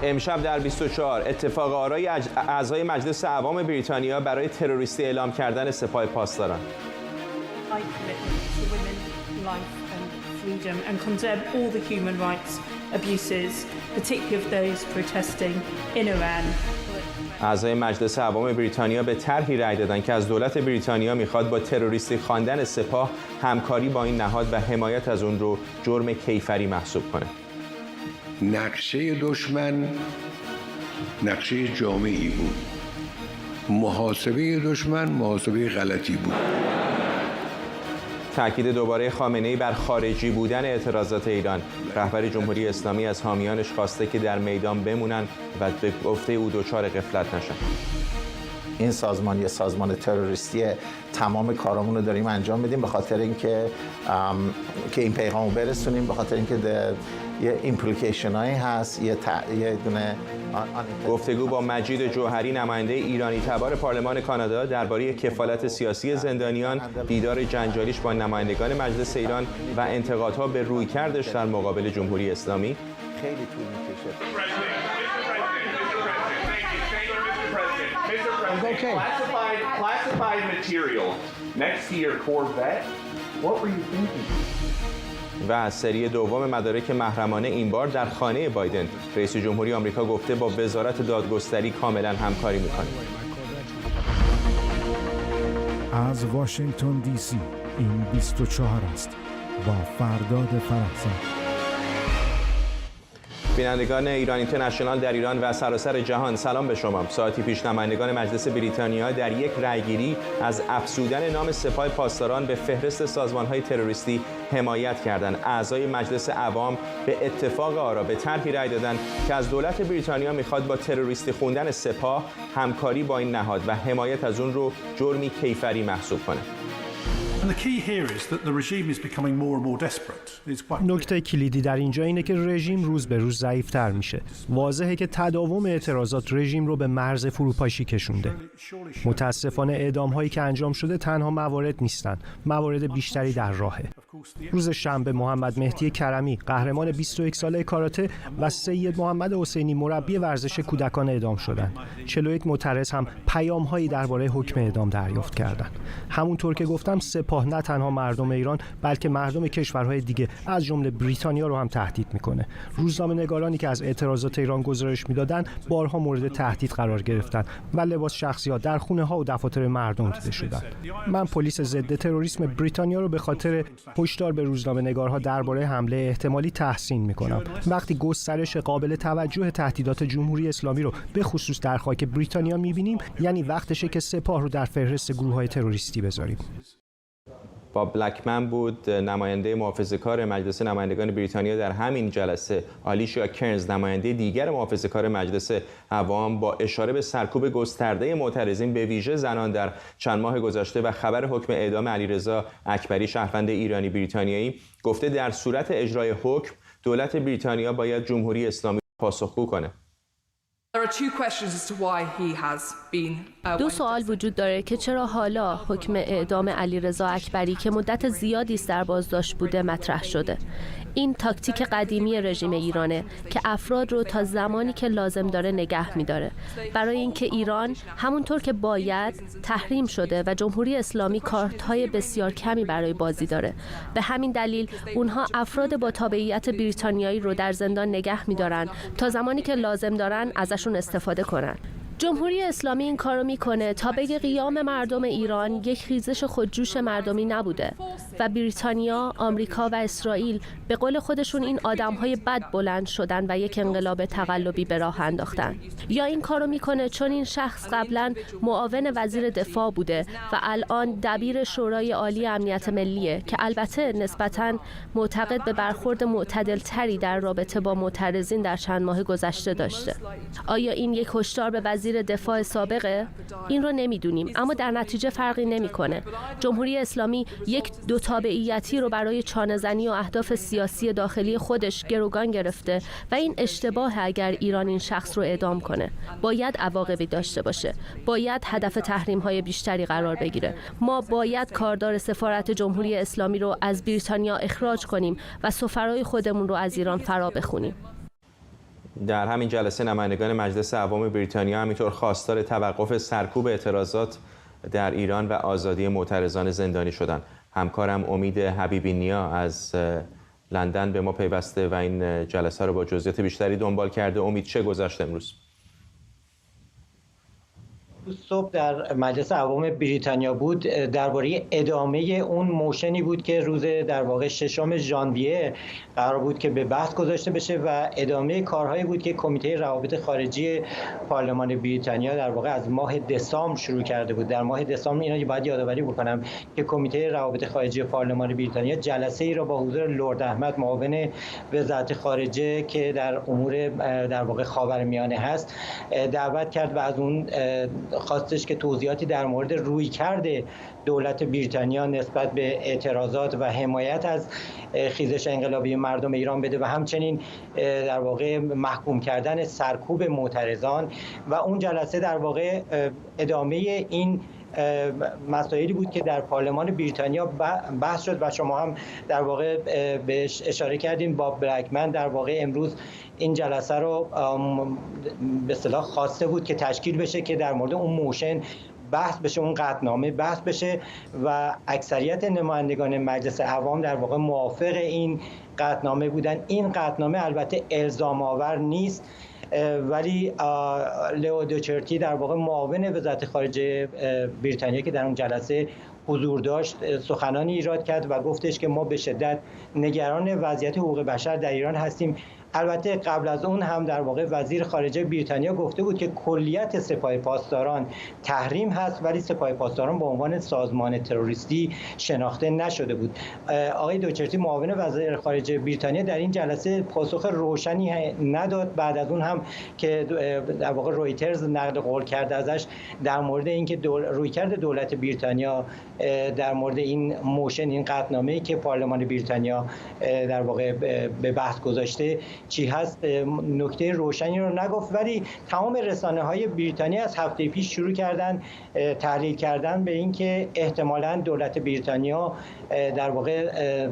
امشب در 24 اتفاق آرای اعضای مجلس عوام بریتانیا برای تروریستی اعلام کردن سپاه پاسداران. اعضای مجلس عوام بریتانیا به طرحی رأی دادند که از دولت بریتانیا میخواد با تروریستی خواندن سپاه همکاری با این نهاد و حمایت از اون رو جرم کیفری محسوب کنه. نقشه دشمن نقشه جامعی بود. محاسبه دشمن محاسبه غلطی بود. تأکید دوباره خامنه‌ای بر خارجی بودن اعتراضات ایران. رهبر جمهوری اسلامی از حامیانش خواسته که در میدان بمونن و به گفته او دچار غفلت نشن. این سازمان یه سازمان تروریستیه. تمام کارامون رو داریم انجام میدیم به خاطر اینکه این پیغامو برسونیم، به خاطر اینکه یه ایمپلیکیشن هایی هست، یه دونه گفتگو با مجید جوهری نماینده ایرانی تبار پارلمان کانادا درباره کفالت سیاسی زندانیان، دیدار جنجالیش با نمایندگان مجلس ایران و انتقادها به رویکردش در مقابل جمهوری اسلامی. خیلی طول می‌کشه. Okay. Classified material next to your Corvette. What were you thinking? و از سری دوم مدارک محرمانه این بار در خانه بایدن. رئیس جمهوری آمریکا گفته با وزارت دادگستری کاملا همکاری می‌کنه. از واشنگتن دی سی این 24 است با فرداد فرحزاد. بینندگان ایران اینترنشنال در ایران و سراسر جهان سلام به شما. ساعتی پیش نمایندگان مجلس بریتانیا در یک رأیگیری از افزودن نام سپاه پاسداران به فهرست سازمان‌های تروریستی حمایت کردند. اعضای مجلس عوام به اتفاق آرا به طرحی رأی دادند که از دولت بریتانیا میخواد با تروریستی خوندن سپاه همکاری با این نهاد و حمایت از اون رو جرمی کیفری محسوب کنه. نکته کلیدی در اینجا اینه که رژیم روز به روز ضعیف‌تر میشه. واضحه که تداوم اعتراضات رژیم رو به مرز فروپاشی کشونده. متاسفانه اعدام‌هایی که انجام شده تنها موارد نیستن. موارد بیشتری در راهه. روز شنبه محمد مهدی کرمی قهرمان 21 ساله کاراته و سید محمد حسینی مربی ورزش کودکان اعدام شدند. 41 معترض هم پیام‌هایی درباره حکم اعدام دریافت کردند. همونطور که گفتم سپاه نه تنها مردم ایران بلکه مردم کشورهای دیگه از جمله بریتانیا رو هم تهدید میکنه. روزنامه‌نگارانی که از اعتراضات ایران گزارش میدادن بارها مورد تهدید قرار گرفتن و لباس شخصی‌ها در خونه‌ها و دفاتر مردم دیده شدند. من پلیس ضد تروریسم بریتانیا رو به خاطر هشدار به روزنامه‌نگارها درباره حمله احتمالی تحسین میکنم. وقتی گسترش قابل توجه تهدیدات جمهوری اسلامی رو به خصوص در خاک بریتانیا میبینیم، یعنی وقتشه که سپاه رو در فهرست گروه‌های تروریستی بذاریم. باب بلکمن بود نماینده محافظه‌کار مجلس نمایندگان بریتانیا در همین جلسه. آلیشیا کرنز نماینده دیگر محافظه‌کار مجلس عوام با اشاره به سرکوب گسترده معترضین به ویژه زنان در چند ماه گذشته و خبر حکم اعدام علیرضا اکبری شهروند ایرانی بریتانیایی گفته در صورت اجرای حکم دولت بریتانیا باید جمهوری اسلامی پاسخگو کنه. دو سوال وجود داره که چرا حالا حکم اعدام علیرضا اکبری که مدت زیادی است در بازداشت بوده مطرح شده. این تاکتیک قدیمی رژیم ایرانه که افراد رو تا زمانی که لازم داره نگه می‌داره، برای اینکه ایران همونطور که باید تحریم شده و جمهوری اسلامی کارت‌های بسیار کمی برای بازی داره. به همین دلیل اونها افراد با تابعیت بریتانیایی رو در زندان نگه می‌دارن تا زمانی که لازم دارن ازشون استفاده کنن. جمهوری اسلامی این کارو میکنه تا بگه قیام مردم ایران یک خیزش خودجوش مردمی نبوده و بریتانیا، آمریکا و اسرائیل به قول خودشون این آدمهای بد بلند شدن و یک انقلاب تقلبی به راه انداختن. یا این کارو میکنه چون این شخص قبلا معاون وزیر دفاع بوده و الان دبیر شورای عالی امنیت ملیه که البته نسبتاً معتقد به برخورد معتدلتری در رابطه با معترضین در چند ماه گذشته داشته. آیا این یک هشدار به وزیر دفاع سابقه؟ این رو نمیدونیم، اما در نتیجه فرقی نمیکنه. جمهوری اسلامی یک دو تابعیتی رو برای چانه‌زنی و اهداف سیاسی داخلی خودش گروگان گرفته و این اشتباه اگر ایران این شخص رو اعدام کنه. باید عواقبی داشته باشه. باید هدف تحریم‌های بیشتری قرار بگیره. ما باید کاردار سفارت جمهوری اسلامی رو از بریتانیا اخراج کنیم و سفرای خودمون رو از ایران فرا بخونیم. در همین جلسه نمایندگان مجلس عوام بریتانیا همینطور خواستار توقف سرکوب اعتراضات در ایران و آزادی معترضان زندانی شدند. همکارم امید حبیبی نیا از لندن به ما پیوسته و این جلسه رو با جزئیات بیشتری دنبال کرده. امید، چه گذشت امروز؟ صبح در مجلس عوام بریتانیا بود، درباره ادامه اون موشنی بود که روز در واقع 6 ژانویه قرار بود که به بحث گذاشته بشه و ادامه کارهایی بود که کمیته روابط خارجی پارلمان بریتانیا در واقع از ماه دسامبر شروع کرده بود. در ماه دسامبر اینا باید یادآوری بکنم که کمیته روابط خارجی پارلمان بریتانیا جلسه ای را با حضور لرد احمد معاون وزارت خارجه که در امور در واقع خاورمیانه هست دعوت کرد و از اون خواستش که توضیحاتی در مورد رویکرد دولت بریتانیا نسبت به اعتراضات و حمایت از خیزش انقلابی مردم ایران بده و همچنین در واقع محکوم کردن سرکوب معترضان و اون جلسه در واقع ادامه این مسائلی بود که در پارلمان بریتانیا بحث شد و شما هم در واقع بهش اشاره کردین. باب بلکمن در واقع امروز این جلسه رو به اصطلاح خواسته بود که تشکیل بشه که در مورد اون موشن بحث بشه، اون قطعنامه بحث بشه و اکثریت نمایندگان مجلس عوام در واقع موافق این قطعنامه بودن. این قطعنامه البته الزام آور نیست، ولی لئو دوچرتی در واقع معاون وزارت خارجه بریتانیا که در اون جلسه حضور داشت سخنانی ایراد کرد و گفتش که ما به شدت نگران وضعیت حقوق بشر در ایران هستیم. البته قبل از اون هم در واقع وزیر خارجه بریتانیا گفته بود که کلیت سپاه پاسداران تحریم هست ولی سپاه پاسداران به عنوان سازمان تروریستی شناخته نشده بود. آقای دوچرتی معاون وزیر خارجه بریتانیا در این جلسه پاسخ روشنی نداد. بعد از اون هم که در واقع رویترز نقل قول کرد ازش در مورد اینکه رویکرد دولت بریتانیا در مورد این موشن، این قطعنامه‌ای که پارلمان بریتانیا در واقع به بحث گذاشته چی هست، نکته روشنی رو نگفت. ولی تمام رسانه‌های بریتانیا از هفته پیش شروع کردن تحلیل کردن به اینکه احتمالاً دولت بریتانیا در واقع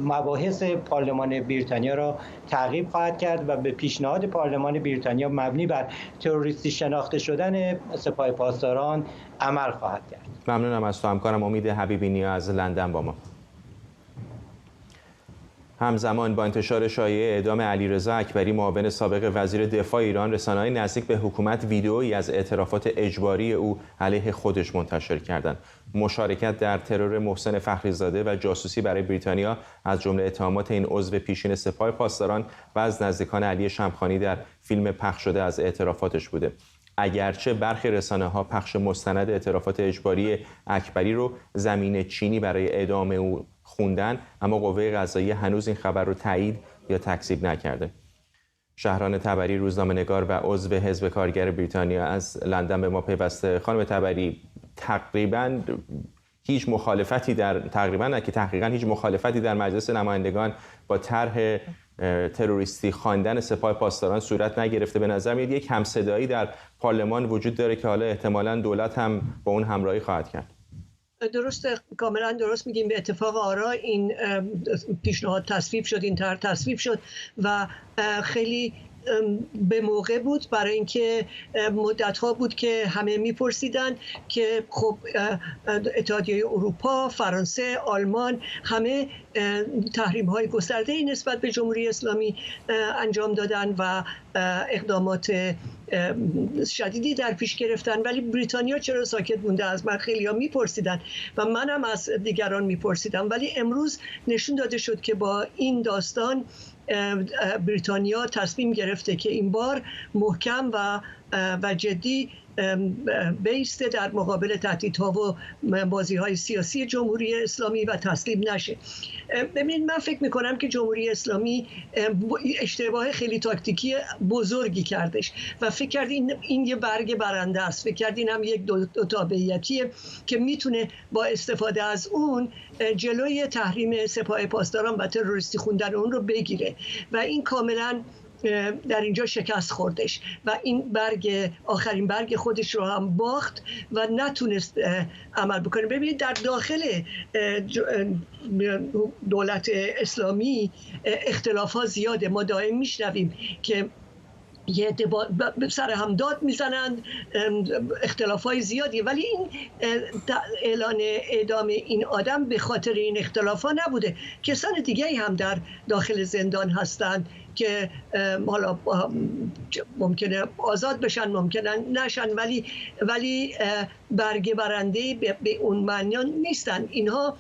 مباحث پارلمان بریتانیا را تعقیب خواهد کرد و به پیشنهاد پارلمان بریتانیا مبنی بر تروریستی شناخته شدن سپاه پاسداران عمل خواهد کرد. ممنونم از تو همکارم امید حبیبی نیا از لندن با ما. همزمان با انتشار شایعه اعدام علیرضا اکبری معاون سابق وزیر دفاع ایران، رسانه‌های نزدیک به حکومت ویدئویی از اعترافات اجباری او علیه خودش منتشر کردند. مشارکت در ترور محسن فخریزاده و جاسوسی برای بریتانیا از جمله اتهامات این عضو پیشین سپاه پاسداران و از نزدیکان علی شمخانی در فیلم پخش شده از اعترافاتش بوده. اگرچه برخی رسانه‌ها پخش مستند اعترافات اجباری اکبری رو زمین چینی برای اعدام او خوندن، اما قوه قضاییه هنوز این خبر رو تایید یا تکذیب نکرده. شهران تبری، روزنامه‌نگار و عضو حزب کارگر بریتانیا از لندن به ما پیوسته. خانم تبری، تقریباً هیچ مخالفتی تحقیقاً هیچ مخالفتی در مجلس نمایندگان با طرح تروریستی خواندن سپاه پاسداران صورت نگرفته. به نظر میاد یک همصدایی در پارلمان وجود داره که حالا احتمالاً دولت هم با اون همراهی خواهد کرد. درسته، کاملا درست میگیم. به اتفاق آرا این پیشنهاد تصویب شد، این طرح تصویب شد و خیلی به موقع بود، برای اینکه مدت‌ها بود که همه میپرسیدن که خب اتحادیه اروپا، فرانسه، آلمان همه تحریم‌های گسترده‌ای نسبت به جمهوری اسلامی انجام دادن و اقدامات شدیدی در پیش گرفتن، ولی بریتانیا چرا ساکت مونده؟ از من خیلی‌ها میپرسیدن و منم از دیگران میپرسیدم. ولی امروز نشون داده شد که با این داستان بریتانیا تصمیم گرفته که این بار محکم و جدی بیسته در مقابل تهدیدها و بازی‌های سیاسی جمهوری اسلامی و تسلیم نشه. ببینید، من فکر می‌کنم که جمهوری اسلامی اشتباه خیلی تاکتیکی بزرگی کردش و فکر کرد این یه برگ برنده است. فکر کرد این هم یک دو تابعیتیه که میتونه با استفاده از اون جلوی تحریم سپاه پاسداران و تروریستی خوندن اون رو بگیره و این کاملاً در اینجا شکست خوردش و این آخرین برگ خودش رو هم باخت و نتونست عمل بکنه. ببینید، در داخل دولت اسلامی اختلاف ها زیاده. ما دائم میشنویم که یه عده سر هم داد میزنند، اختلافای زیادی، ولی این اعلان اعدام این آدم به خاطر این اختلافا نبوده. کسان دیگه هم در داخل زندان هستند که حالا ممکنه آزاد بشن، ممکنه نشن، ولی برگه برنده به اون معنی نیستن. اینها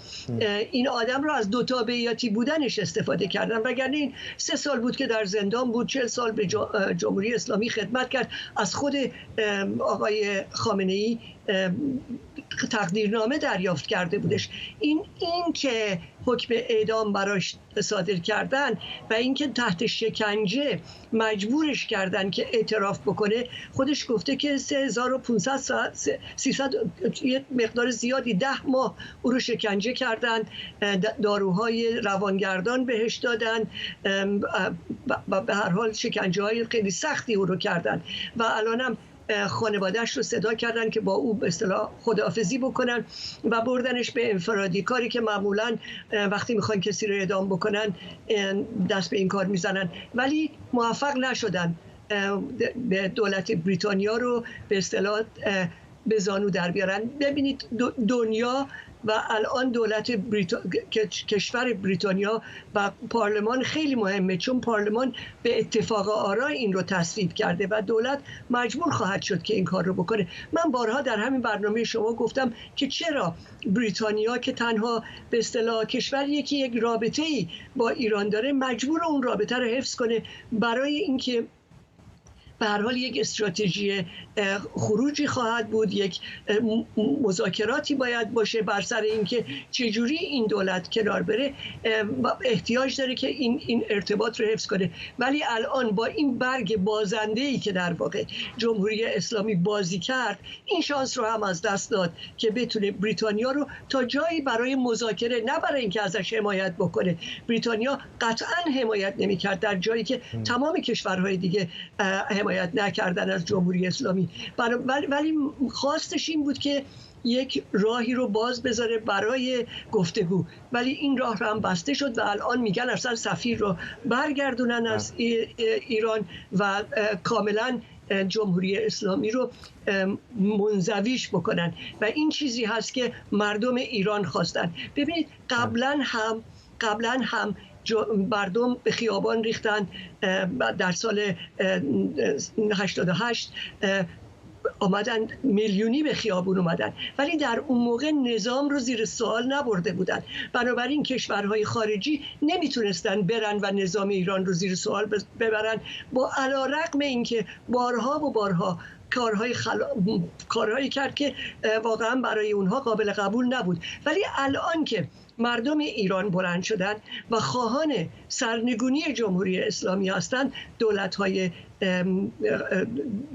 این آدم رو از دوتابعیتی بودنش استفاده کردن، وگرنه این 3 سال بود که در زندان بود، 40 سال به جمهوری اسلامی خدمت کرد، از خود آقای خامنه‌ای تقدیرنامه دریافت کرده بودش. این که حکم اعدام براش صادر کردن و اینکه تحت شکنجه مجبورش کردن که اعتراف بکنه، خودش گفته که 3500 ساعت 300 یه مقدار زیادی 10 ماه او رو شکنجه کردن، داروهای روانگردان بهش دادن و به هر حال شکنجه های خیلی سختی او رو کردن و الانم خانواده‌اش رو صدا کردن که با او به اصطلاح خداحافظی بکنن و بردنش به انفرادی، کاری که معمولاً وقتی میخوان کسی رو اعدام بکنن دست به این کار میزنن، ولی موفق نشدن به دولت بریتانیا رو به اصطلاح به زانو در بیارن. ببینید دنیا و الان دولت کشور بریتانیا و پارلمان خیلی مهمه، چون پارلمان به اتفاق آرای این رو تصویب کرده و دولت مجبور خواهد شد که این کار رو بکنه. من بارها در همین برنامه شما گفتم که چرا بریتانیا که تنها به اصطلاح کشوریه که یک رابطه‌ای با ایران داره، مجبور اون رابطه رو حفظ کنه برای اینکه به هر حال یک استراتژی خروجی خواهد بود، یک مذاکراتی باید باشه بر سر اینکه چجوری این دولت کنار بره، احتیاج داره که این ارتباط رو حفظ کنه. ولی الان با این برگ بازنده‌ای که در واقع جمهوری اسلامی بازی کرد، این شانس رو هم از دست داد که بتونه بریتانیا رو تا جایی برای مذاکره، نه برای اینکه ازش حمایت بکنه، بریتانیا قطعا حمایت نمی‌کرد در جایی که تمام کشورهای دیگه حمایت نکردن از جمهوری اسلامی، ولی خواستش این بود که یک راهی رو باز بذاره برای گفتگو، ولی این راه رو هم بسته شد و الان میگن اصلا سفیر رو برگردونن از ایران و کاملا جمهوری اسلامی رو منزویش بکنن و این چیزی هست که مردم ایران خواستن. ببینید قبلا هم مردم به خیابان ریختن، در سال 88 آمدن میلیونی به خیابون اومدن، ولی در اون موقع نظام رو زیر سوال نبرده بودن، بنابراین کشورهای خارجی نمیتونستن برن و نظام ایران رو زیر سوال ببرن، با علیرغم اینکه بارها کارهایی کرد که واقعا برای اونها قابل قبول نبود. ولی الان که مردم ایران بلند شدن و خواهان سرنگونی جمهوری اسلامی هستند، دولت‌های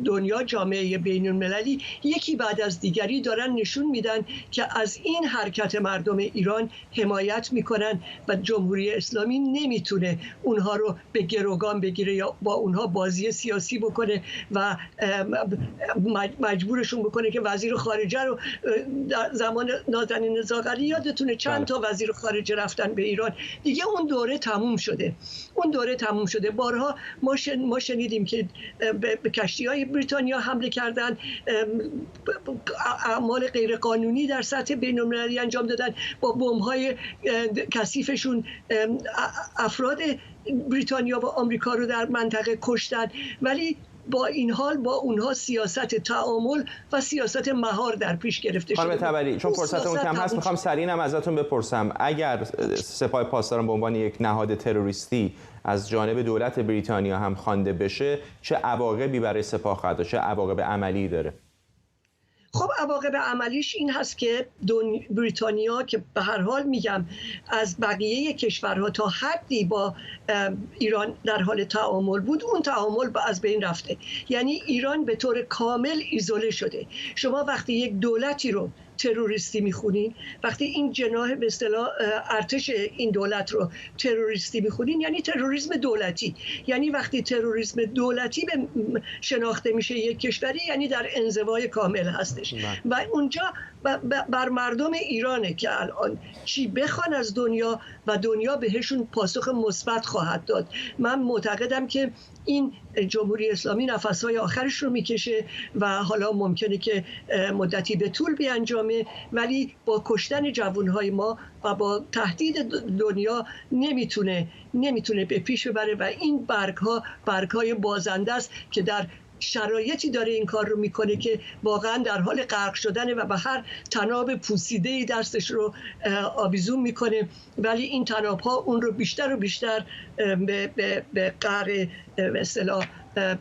دنیا، جامعه بین المللی یکی بعد از دیگری دارن نشون میدن که از این حرکت مردم ایران حمایت میکنن و جمهوری اسلامی نمیتونه اونها رو به گروگان بگیره یا با اونها بازی سیاسی بکنه و مجبورشون بکنه که وزیر خارجه رو در زمان نازنین زاغری یادتونه چند تا وزیر خارجه رفتن به ایران. دیگه اون دوره تموم شده. بارها ما شنیدیم که به کشتی‌های بریتانیا حمله کردن، اعمال غیرقانونی در سطح بین‌المللی انجام دادن، با بمب‌های کثیفشون افراد بریتانیا و آمریکا رو در منطقه کشتن، ولی با این حال با اونها سیاست تعامل و سیاست مهار در پیش گرفته شده. خانم تبری، چون فرصتمون کم هست میخوام سریعا ازتون بپرسم، اگر سپاه پاسداران به عنوان یک نهاد تروریستی از جانب دولت بریتانیا هم خوانده بشه، چه عواقبی برای سپاه خواهد داشت؟ چه عواقب عملی داره؟ خب عواقب عملیش این هست که بریتانیا که به هر حال میگم از بقیه کشورها تا حدی با ایران در حال تعامل بود، اون تعامل از بین رفته. یعنی ایران به طور کامل ایزوله شده. شما وقتی یک دولتی رو تروریستی میخونین، وقتی این جناح به اصطلاح ارتش این دولت رو تروریستی میخونین، یعنی تروریسم دولتی. یعنی وقتی تروریسم دولتی شناخته میشه یک کشوری، یعنی در انزوای کامل هستش و اونجا بر مردم ایرانه که الان چی بخوان از دنیا و دنیا بهشون پاسخ مثبت خواهد داد. من معتقدم که این جمهوری اسلامی نفسهای آخرش رو میکشه و حالا ممکنه که مدتی به طول بیانجامه، ولی با کشتن جوانهای ما و با تهدید دنیا نمیتونه به پیش ببره و این برگهای بازنده است که در شرایطی داره این کار رو میکنه که واقعا در حال غرق شدنه و به هر تناب پوسیده‌ای دستش رو آویزون میکنه، ولی این تناب‌ها اون رو بیشتر و بیشتر به قعر به اصطلاح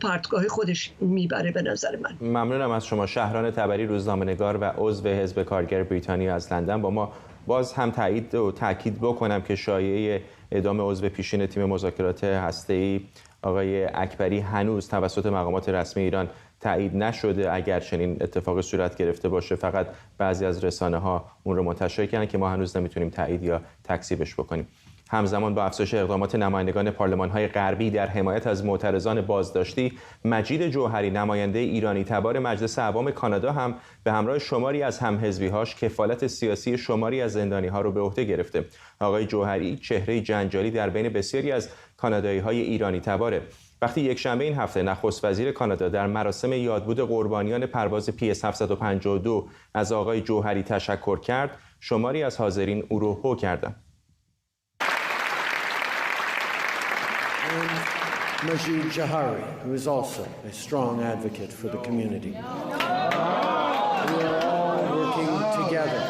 پرتگاه خودش میبره. به نظر من ممنونم از شما. شهران تبری، روزنامه‌نگار و عضو حزب کارگر بریتانیا از لندن با ما. باز هم تایید و تاکید بکنم که شایعه اعدام عضو پیشین تیم مذاکرات هسته‌ای آقای اکبری هنوز توسط مقامات رسمی ایران تایید نشده. اگر چنین اتفاقی صورت گرفته باشه فقط بعضی از رسانه‌ها اون رو منتشر کردن که ما هنوز نمیتونیم تایید یا تکذیبش بکنیم. همزمان با افزایش اقدامات نمایندگان پارلمان‌های غربی در حمایت از معترضان بازداشتی، مجید جوهری نماینده ایرانی تبار مجلس عوام کانادا هم به همراه شماری از همحزبی‌هاش کفالت سیاسی شماری از زندانی‌ها رو به عهده گرفته. آقای جوهری چهره جنجالی در بین بسیاری از کانادایی‌های ایرانی تباره. وقتی یکشنبه این هفته نخست وزیر کانادا در مراسم یادبود قربانیان پرواز PS 752 از آقای جوهری تشکر کرد، شماری از حاضرین او رو هو کردند. Majid Jahari, who is also a strong advocate for the community. We are all working together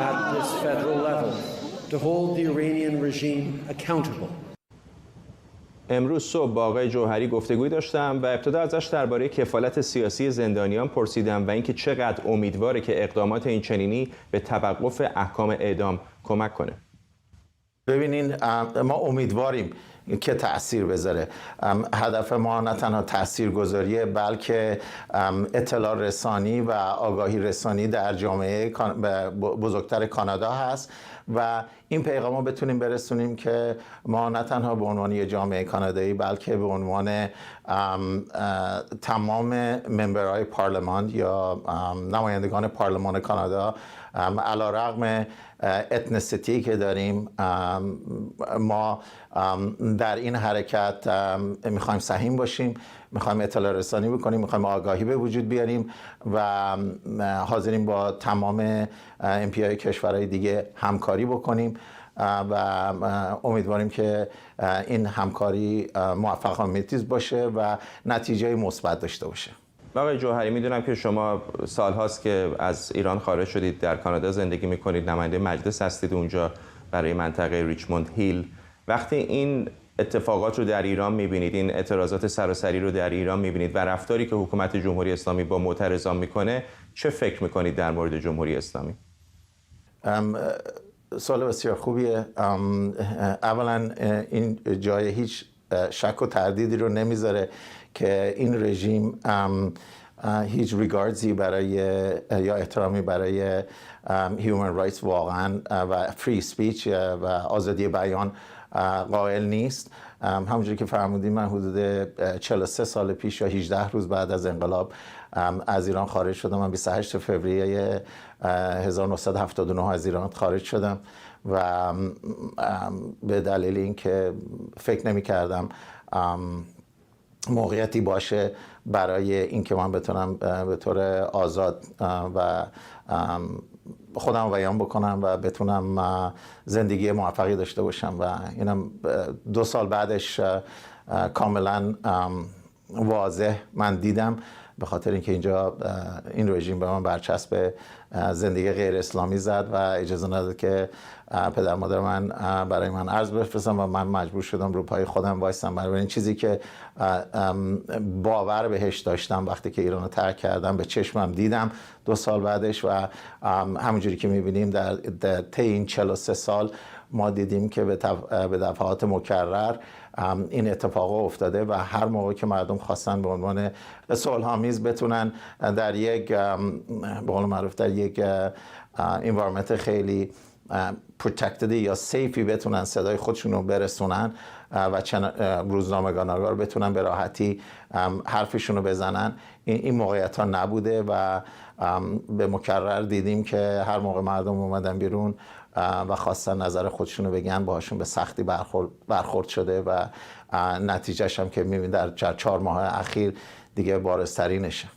at this federal level to hold the Iranian regime accountable. امروز صبح با آقای جوهری گفتگوی داشتم و ابتدا ازش درباره کفالت سیاسی زندانیان پرسیدم و اینکه چقدر امیدواره که اقدامات این چنینی به توقف احکام اعدام کمک کنه. ببینین ما امیدواریم که تأثیر بذاره. هدف ما نه تنها تاثیرگذاریه بلکه اطلاع رسانی و آگاهی رسانی در جامعه بزرگتر کانادا هست و این پیغام رو بتونیم برسونیم که ما نه تنها به عنوان یک جامعه کانادایی بلکه به عنوان تمام ممبرهای پارلمان یا نمایندگان پارلمان کانادا علیرغم اتنیسیتی که داریم ما در این حرکت میخوایم سهیم باشیم، میخوایم اطلاع رسانی بکنیم، میخوایم آگاهی به وجود بیاریم و حاضرین با تمام امپیای کشورهای دیگه همکاری بکنیم و امیدواریم که این همکاری موفق‌آمیز باشه و نتیجه مثبت داشته باشه. آقای جوهری، میدونم که شما سالهاست که از ایران خارج شدید، در کانادا زندگی میکنید، نماینده مجلس هستید اونجا برای منطقه ریچموند هیل. وقتی این اتفاقات رو در ایران میبینید، این اعتراضات سراسری رو در ایران میبینید و رفتاری که حکومت جمهوری اسلامی با معترضان میکنه، چه فکر میکنید در مورد جمهوری اسلامی؟ سوال بسیار خوبیه. اولا این جای هیچ شک و تردیدی رو نمیذاره که این رژیم هیچ ریگاردزی برای یا احترامی برای هیومن رایتس واقعا و فری سپیچ و آزادی بیان قائل نیست. همونجوری که فرمودید من حدود 43 سال پیش یا 18 روز بعد از انقلاب از ایران خارج شدم. من 28 فوریه 1979 از ایران خارج شدم و به دلیل اینکه فکر نمی‌کردم موقعیتی باشه برای اینکه من بتونم به طور آزاد و خودم بیان بکنم و بتونم زندگی موفقی داشته باشم و اینم 2 سال بعدش کاملا واضح من دیدم، به خاطر اینکه اینجا این رژیم به من برچسب زندگی غیر اسلامی زد و اجازه نداد که پدر مادر من برای من ارز بفرستم و من مجبور شدم رو پای خودم وایسم. برای این چیزی که باور بهش داشتم وقتی که ایران رو ترک کردم به چشمم دیدم 2 سال بعدش و همونجوری که میبینیم در طی این 43 سال ما دیدیم که به دفعات مکرر این اتفاق افتاده و هر موقع که مردم خواستن به عنوان صلح‌آمیز بتونن در یک به قول معروف در یک environment خیلی protected یا سیفی بتونن صدای خودشون رو برسونن و روزنامه‌نگار بتونن به راحتی حرفشون رو بزنن. این موقعیت ها نبوده و به مکرر دیدیم که هر موقع مردم اومدن بیرون و خواستن نظر خودشون رو بگن باهاشون به سختی برخورد شده و نتیجهش هم که می‌بینید در 4 ماه اخیر دیگه بارزترینشه.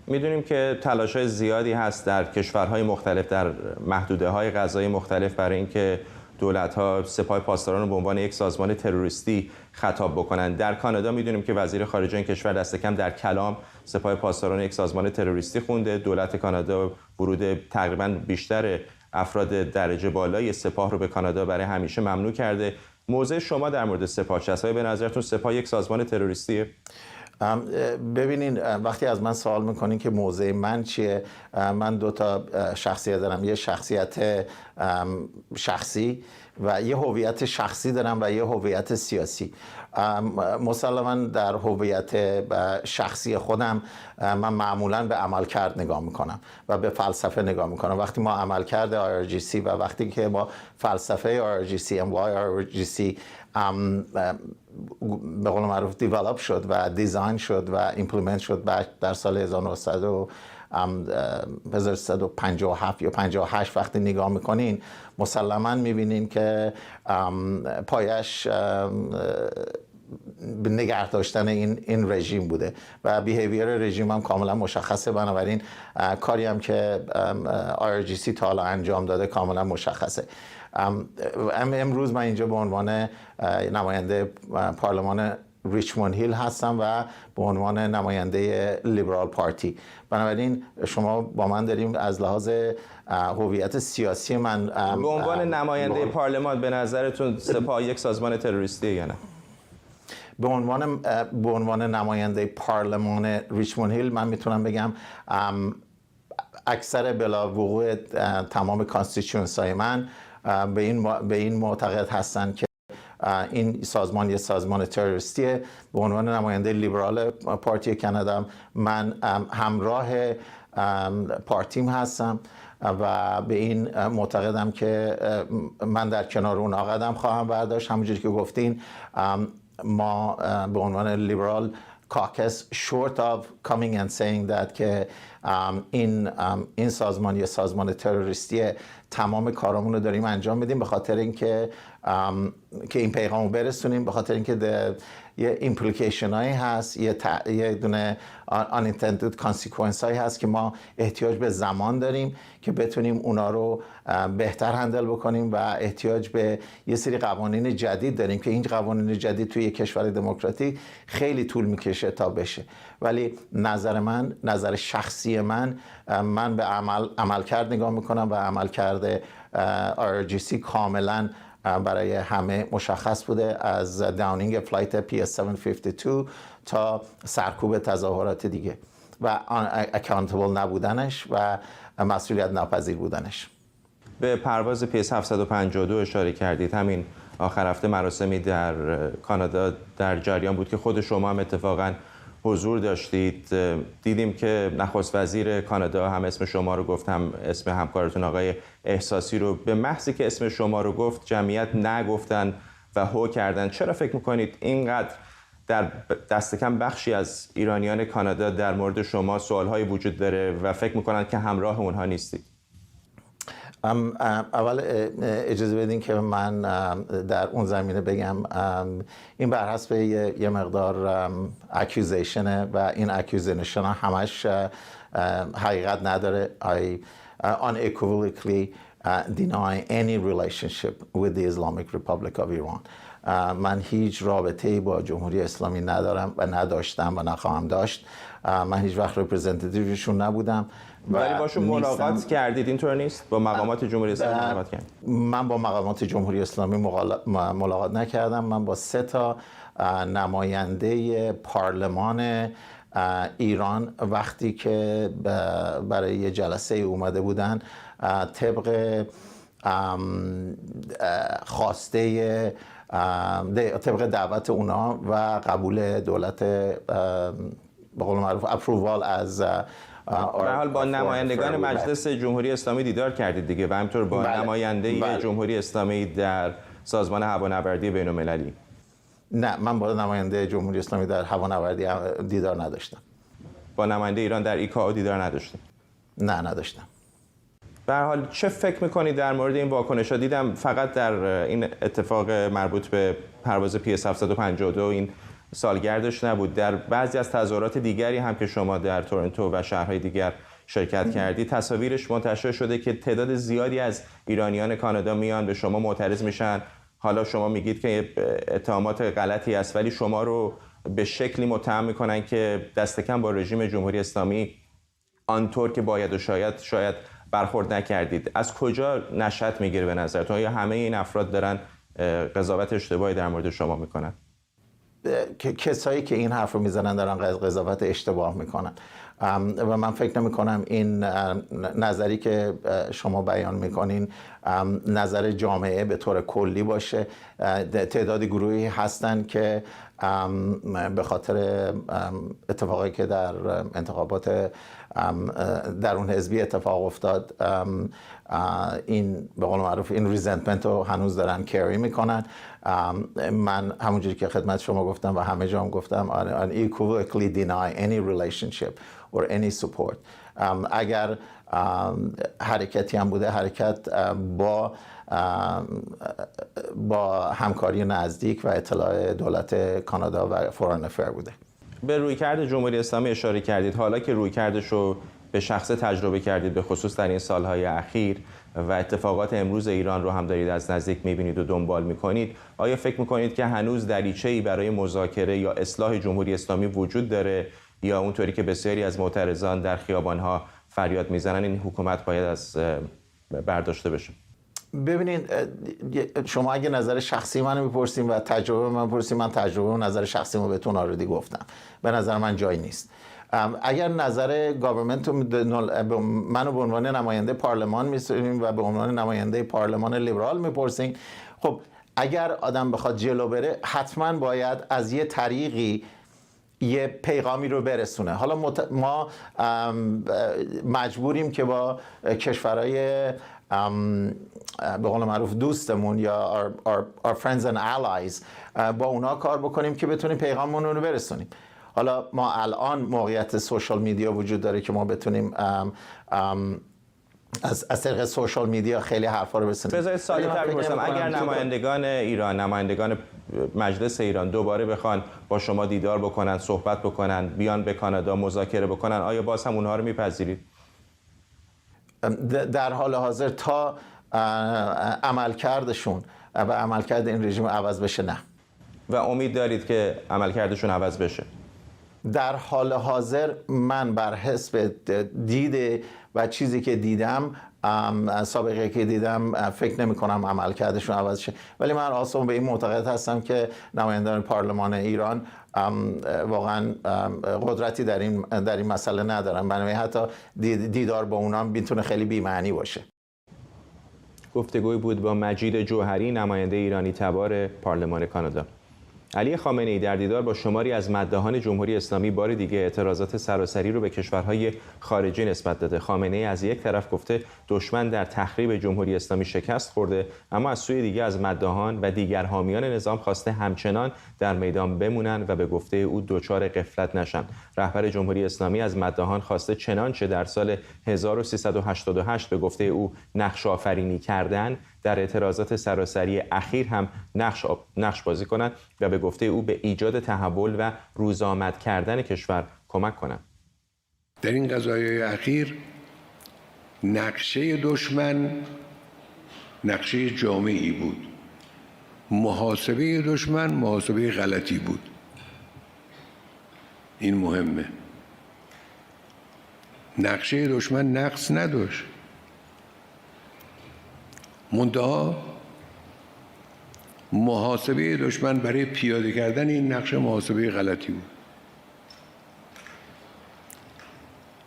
میدونیم که تلاش‌های زیادی هست در کشورهای مختلف در محدوده‌های غذایی مختلف برای اینکه دولت‌ها سپاه پاسداران رو به عنوان یک سازمان تروریستی خطاب بکنن. در کانادا میدونیم که وزیر خارجه این کشور دست کم در کلام سپاه پاسداران یک سازمان تروریستی خونده. دولت کانادا ورود تقریباً بیشتر افراد درجه بالای سپاه رو به کانادا برای همیشه ممنوع کرده. موضع شما در مورد سپاه چه است؟ به نظرتون سپاه یک سازمان تروریستیه؟ ببینین وقتی از من سوال میکنین که موضع من چیه، من 2 تا شخصیت دارم، یه شخصیت شخصی و یه هویت شخصی دارم و یه هویت سیاسی. مسلماً در هویت شخصی خودم من معمولاً به عملکرد نگاه میکنم و به فلسفه نگاه میکنم. وقتی ما عملکرد IRGC و وقتی که ما فلسفه IRGC IRGC به قول معروف دیولپ شد و دیزاین شد و ایمپلمنت شد در سال 1957 یا 58 وقتی نگاه میکنین مسلماً میبینین که پایش به نگه داشتن این رژیم بوده و بیهیویر رژیم هم کاملا مشخصه. بنابراین کاری هم که IRGC تا حالا انجام داده کاملا مشخصه. امروز من اینجا به عنوان نماینده پارلمان ریچموند هیل هستم و به عنوان نماینده لیبرال پارتی. بنابراین شما با من داریم از لحاظ هویت سیاسی من به عنوان نماینده پارلمان به نظرتون سپاه یک سازمان تروریستی یا نه؟ به عنوان نماینده پارلمان ریچموند هیل من میتونم بگم اکثر بلاوقوع تمام کانستیتوئنس های من به این معتقد هستن که این سازمان یه سازمان تروریستیه. به عنوان نماینده لیبرال پارتی کانادا من همراه پارتیم هستم و به این معتقدم که من در کنار اونها قدم خواهم برداشت. همونجوری که گفتین ما به عنوان لیبرال کاکس short of coming and saying that که این سازمان یه سازمان تروریستیه تمام کارامون رو داریم انجام میدیم به خاطر اینکه این پیغام رو برسونیم، به خاطر اینکه یه ایمپلیکیشن هایی هست، یه دونه unintended consequence هایی هست که ما احتیاج به زمان داریم که بتونیم اونا رو بهتر هندل بکنیم و احتیاج به یه سری قوانین جدید داریم که این قوانین جدید توی یک کشور دموکراتیک خیلی طول میکشه تا بشه. ولی نظر شخصی من به عملکرد نگاه میکنم و عملکرد IRGC کاملا برای همه مشخص بوده، از داونینگ فلایت PS752 تا سرکوب تظاهرات دیگه و اکانتبل نبودنش و مسئولیت ناپذیر بودنش. به پرواز PS752 اشاره کردید. همین آخر هفته مراسمی در کانادا در جریان بود که خود شما هم اتفاقاً حضور داشتید. دیدیم که نخست وزیر کانادا هم اسم شما رو گفت، هم اسم همکارتون آقای احساسی رو. به محضی که اسم شما رو گفت جمعیت نگفتن و هو کردن. چرا فکر میکنید اینقدر در دست کم بخشی از ایرانیان کانادا در مورد شما سوالهایی وجود داره و فکر میکنن که همراه اونها نیستید؟ اول اجازه بدین که من در اون زمینه بگم این بر حسب یه مقدار اکیوزیشنه و این اکیوزیشن همش حقیقت نداره. I unequivocally deny any relationship with the Islamic Republic of Iran. من هیچ رابطه‌ای با جمهوری اسلامی ندارم و نداشتم و نخواهم داشت. من هیچ وقت رپرزنتیتیوشون نبودم. ولی باشون ملاقات کردید، اینطور نیست؟ با مقامات جمهوری اسلامی ملاقات کردید؟ من با مقامات جمهوری اسلامی ملاقات نکردم. من با 3 تا نماینده پارلمان ایران وقتی که برای یه جلسه اومده بودن طبق خواسته طبق دعوت اونا و قبول دولت به قول معروف اپرووال از به حال با نمایندگان مجلس جمهوری اسلامی دیدار کردید دیگه و همینطور با نماینده جمهوری اسلامی در سازمان هوانوردی بین‌المللی. نه، من با نماینده جمهوری اسلامی در هوانوردی دیدار نداشتم. با نماینده ایران در ایکائو دیدار نداشتم؟ نه نداشتم. به هر حال چه فکر میکنید در مورد این واکنش‌ها؟ دیدم فقط در این اتفاق مربوط به پرواز PS 752 این سالگردش نبود، در بعضی از تظاهرات دیگری هم که شما در تورنتو و شهرهای دیگر شرکت کردید تصاویرش منتشر شده که تعداد زیادی از ایرانیان کانادا میان به شما معترض میشن. حالا شما میگید که اتهامات غلطی است ولی شما رو به شکلی متهم میکنن که دست کم با رژیم جمهوری اسلامی آنطور که باید و شاید برخورد نکردید. از کجا نشأت میگیره به نظرتون؟ یا همه این افراد دارن قضاوت اشتباهی در مورد شما میکنن؟ کسایی که این حرف رو میزنن دارن قضاوت اشتباه میکنن و من فکر نمی کنم این نظری که شما بیان میکنین نظر جامعه به طور کلی باشه. تعدادی گروهی هستن که به خاطر اتفاقی که در انتخابات درون حزبی اتفاق افتاد این به قول معروف این ریزنتمنت رو هنوز دارن کری میکنن. من همونجوری که خدمت شما گفتم و همه جا هم گفتم unequivocally deny any relationship or any support. اگر حرکتی هم بوده حرکت با همکاری نزدیک و اطلاع دولت کانادا و فورن افیر بوده. به رویکرد جمهوری اسلامی اشاره کردید. حالا که رویکردش رو به شخصه تجربه کردید به خصوص در این سالهای اخیر و اتفاقات امروز ایران رو هم دارید از نزدیک میبینید و دنبال میکنید، آیا فکر میکنید که هنوز دریچه‌ای برای مذاکره یا اصلاح جمهوری اسلامی وجود داره یا اونطوری که بسیاری از معترضان در خیابانها فریاد میزنن این حکومت باید از برداشته بشه؟ ببینید شما اگه نظر شخصی منو میپرسین و تجربه من میپرسین، من تجربه و نظر شخصی رو بهتون آردی گفتم. به نظر من جایی نیست. اگر نظر گاورمنت منو به عنوان نماینده پارلمان می‌سازین و به عنوان نماینده پارلمان لیبرال میپرسین، خب اگر آدم بخواد جلو بره حتما باید از یه طریقی یه پیغامی رو برسونه. حالا ما مجبوریم که با کشورهای به قول معروف دوستمون یا our friends and allies با اونا کار بکنیم که بتونیم پیغاممون رو برسونیم. حالا ما الان موقعیت سوشال میدیا وجود داره که ما بتونیم از طریق سوشال میدیا خیلی حرفا رو برسونیم. بذارید ساده‌تر بپرسم، اگر نمایندگان ایران، نمایندگان مجلس ایران دوباره بخوان با شما دیدار بکنن، صحبت بکنن، بیان به کانادا مذاکره بکنن، آیا باز هم اونها رو میپذیرید؟ در حال حاضر تا عملکردشون و عملکرد این رژیم عوض بشه نه. و امید دارید که عملکردشون عوض بشه؟ در حال حاضر من بر حسب دید و چیزی که دیدم سابقه که دیدم فکر نمی کنم عملکردشون عوض شه، ولی من اصلا به این معتقد هستم که نمایندگان پارلمان ایران واقعا قدرتی در این مسئله ندارن، بنابراین حتی دیدار با اونا میتونه خیلی بی‌معنی باشه. گفتگوی بود با مجید جوهری، نماینده ایرانی تبار پارلمان کانادا. علی خامنه‌ای در دیدار با شماری از مداحان جمهوری اسلامی بار دیگه اعتراضات سراسری رو به کشورهای خارجی نسبت داده. خامنه‌ای از یک طرف گفته دشمن در تخریب جمهوری اسلامی شکست خورده، اما از سوی دیگه از مداحان و دیگر حامیان نظام خواسته همچنان در میدان بمونن و به گفته او دچار غفلت نشن. رهبر جمهوری اسلامی از مداحان خواسته چنانچه در سال 1388 به گفته او نقش آفرینی کردن، در اعتراضات سراسری اخیر هم نقش بازی کنند و به گفته او به ایجاد تحول و روزآمد کردن کشور کمک کنند. در این قضایای اخیر نقشه دشمن نقشه جامعی بود. محاسبه دشمن محاسبه غلطی بود. این مهمه. نقشه دشمن نقص نداشت. منتها محاسبه دشمن برای پیاده کردن این نقشه محاسبه غلطی بود.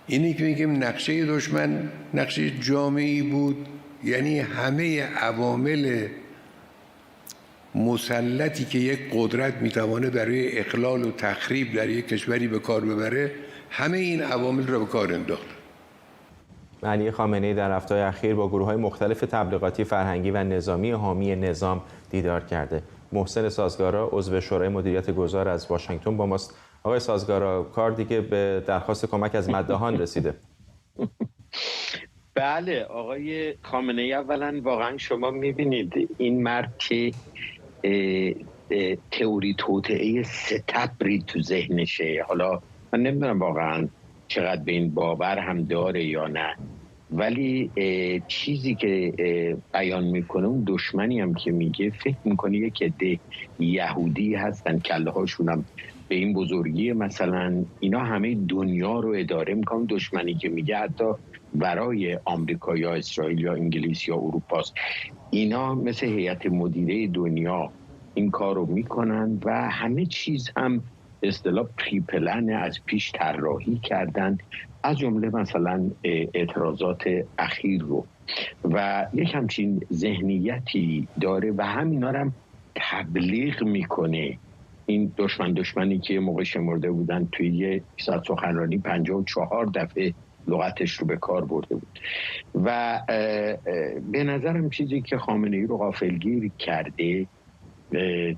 اینی که میگیم نقشه دشمن نقشه جامعی بود یعنی همه عوامل مسلطی که یک قدرت میتوانه برای اخلال و تخریب در یک کشوری به کار ببره، همه این عوامل را به کار انداخت. علی خامنه‌ای در هفته‌های اخیر با گروه‌های مختلف تبلیغاتی، فرهنگی و نظامی حامی نظام دیدار کرده. محسن سازگارا، عضو شورای مدیریت گذار از واشنگتن با ماست. آقای سازگارا، کار دیگه به درخواست کمک از مداحان رسیده. بله آقای خامنه‌ای، اولا واقعا شما می‌بینید این مرد که تئوری توطئه ستبری تو ذهنشه. حالا من نمیدونم واقعا چقدر به این باور هم داره یا نه، ولی چیزی که بیان میکنه، اون دشمنی هم که میگه، فکر میکنه یک عده یهودی هستن کله هاشون هم به این بزرگی، مثلا اینا همه دنیا رو اداره میکنن. دشمنی که میگه حتی برای آمریکا یا اسرائیل یا انگلیس یا اروپاست. اینا مثل هیئت مدیره دنیا این کار رو میکنن و همه چیز هم به اصطلاح پریپلن از پیش طراحی کردن، از جمله مثلا اعتراضات اخیر رو، و یک همچین ذهنیتی داره و همینا رو هم تبلیغ میکنه. این دشمنی که موقع شمرده بودن توی یه سخنرانی 54 دفعه لغتش رو به کار برده بود و به نظرم چیزی که خامنه‌ای رو غافلگیر کرده،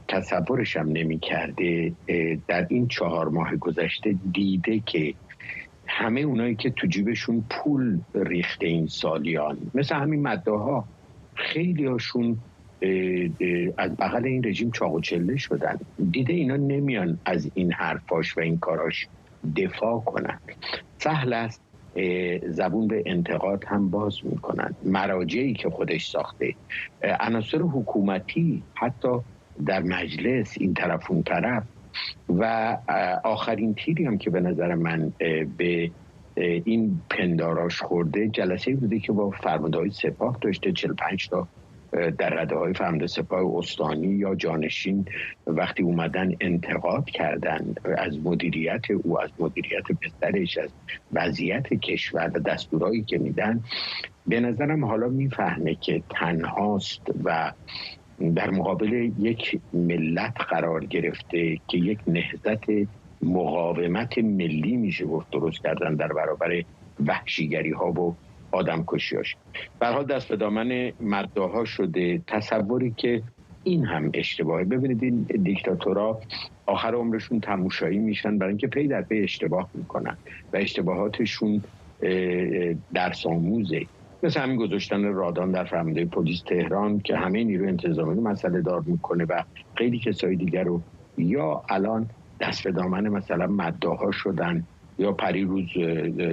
تصورش هم نمی کرده، در این 4 ماه گذشته دیده که همه اونایی که تو جیبشون پول ریخته این سالیان، مثل همین مداحا، خیلی هاشون از بغل این رژیم چاق و چله شدن. دیده اینا نمیان از این حرفاش و این کاراش دفاع کنن. سهل است زبون به انتقاد هم باز میکنن. مراجعی که خودش ساخته، عناصر حکومتی، حتی در مجلس این طرف اون طرف، و آخرین تیری هم که به نظر من به این پنداراش خورده، جلسه بوده که با فرمانده‌های سپاه داشته. 45 تا در رده‌های فرمانده سپاه استانی یا جانشین وقتی اومدن انتقاد کردن از مدیریت او، از مدیریت پسرش، از وضعیت کشور و دستورایی که میدن، به نظرم حالا میفهمه که تنهاست و در مقابل یک ملت قرار گرفته که یک نهضت مقاومت ملی میشه گفت درست کردن در برابر وحشیگری ها و آدم کشیاش. به هر حال دست به دامن مداحا شده. تصوری که این هم اشتباهه. ببینید این دیکتاتورها آخر عمرشون تماشایی میشن برای اینکه پی در پی اشتباه میکنن و اشتباهاتشون درس آموزه. مثل همین گذاشتن رادان در فرمانده پلیس تهران که همه نیروی انتظامی رو مسئله دار میکنه و خیلی کسای دیگر رو، یا الان دست به دامن مثلا مداحا شدن، یا پری روز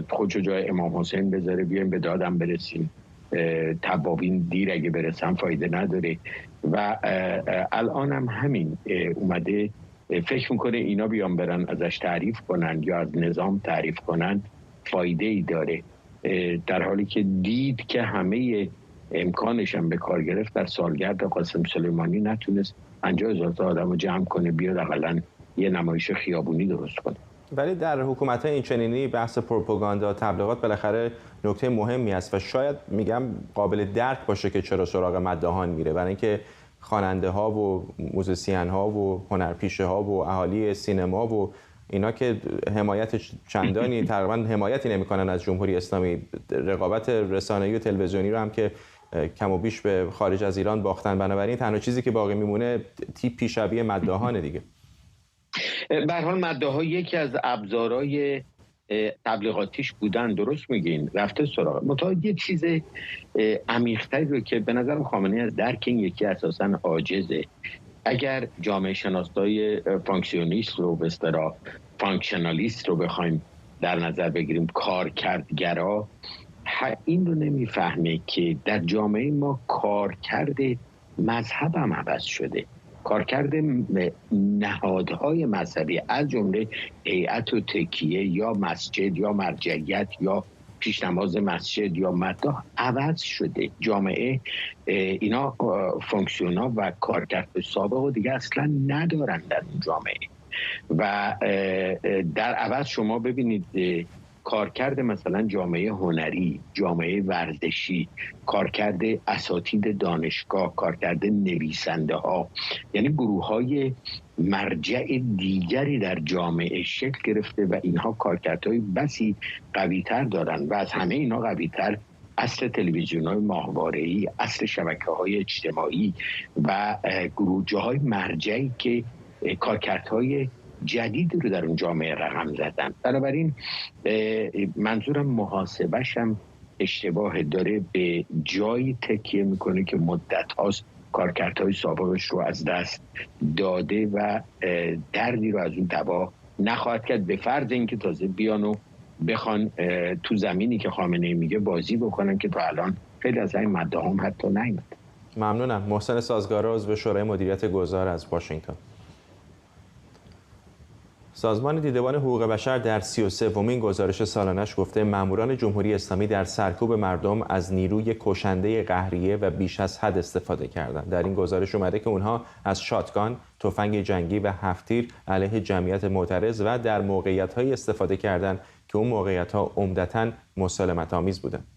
خودشو جای امام حسین بذاره بیایم به دادم برسیم، توابین دیر اگه برسن فایده نداره. و الان هم همین اومده فکر میکنه اینا بیان برن ازش تعریف کنن یا از نظام تعریف کنن فایده ای داره، در حالی که دید که همه امکانش هم به کار گرفت. در سالگرد قاسم سلیمانی نتونست 50,000 تا آدم رو جمع کنه بیاد اقلاً یه نمایش خیابونی درست کنه. ولی در حکومت‌های این چنینی بحث پروپاگاندا، تبلیغات بالاخره نکته مهمی است و شاید میگم قابل درک باشه که چرا سراغ مداحان میره، برای اینکه خواننده‌ها و موزیسین‌ها و هنرپیشه‌ها و اهالی سینما و اینا که حمایت چندانی تقریبا حمایتی نمی‌کنن از جمهوری اسلامی، رقابت رسانه‌ای و تلویزیونی رو هم که کم و بیش به خارج از ایران باختن، بنابراین تنها چیزی که باقی میمونه تیپی شبیه مداحانه دیگه. به هر حال مداحا یکی از ابزارهای تبلیغاتیش بودن، درست میگین، رفته سراغ. منتها یه چیز عمیق‌تری رو که به نظر خامنه‌ای از درک این یکی اساساً عاجزه. اگر جامعه شناسای فانکسیونیست رو به اصطلاح فانکشنالیست رو بخوایم در نظر بگیریم، کارکردگرا، این رو نمیفهمه که در جامعه ما کارکرد مذهب هم عوض شده. کارکرد نهادهای مذهبی از جمله هیئت و تکیه یا مسجد یا مرجعیت یا پیشنماز مسجد یا مداح عوض شده. جامعه اینا فانکسیونا و کارکرد سابق و دیگه اصلا ندارن در اون جامعه و در عوض شما ببینید کارکرد مثلا جامعه هنری، جامعه ورزشی، کارکرد اساتید دانشگاه، کارکرد نویسنده ها، یعنی گروه های مرجع دیگری در جامعه شکل گرفته و اینها کارکردهای بسی قوی‌تر دارن و از همه اینها قوی‌تر اصل تلویزیون‌های ماهواره‌ای، اصل شبکه‌های اجتماعی و جاهای مرجعی که کارکردهای جدیدی رو در اون جامعه رقم زدن. بنابراین منظورم محاسبه‌ش هم اشتباه، داره به جایی تکیه میکنه که مدت هاست کارکردهای سابقش رو از دست داده و دردی رو از اون تباه نخواهد کرد، به فرض اینکه تازه بیان و بخوان تو زمینی که خامنه‌ای میگه بازی بکنن که تا الان خیلی از این مدعا هم حتی نیامد. ممنونم. محسن سازگارا، عضو شورای مدیریت گذار از واشنگتن. سازمان دیدبان حقوق بشر در 33مین گزارش سالانش گفته ماموران جمهوری اسلامی در سرکوب مردم از نیروی کشنده قهریه و بیش از حد استفاده کردند. در این گزارش اومده که اونها از شاتگان، تفنگ جنگی و هفت‌تیر علیه جمعیت معترض و در موقعیت‌هایی استفاده کردند که اون موقعیت‌ها عمدتاً مسالمت‌آمیز بودند.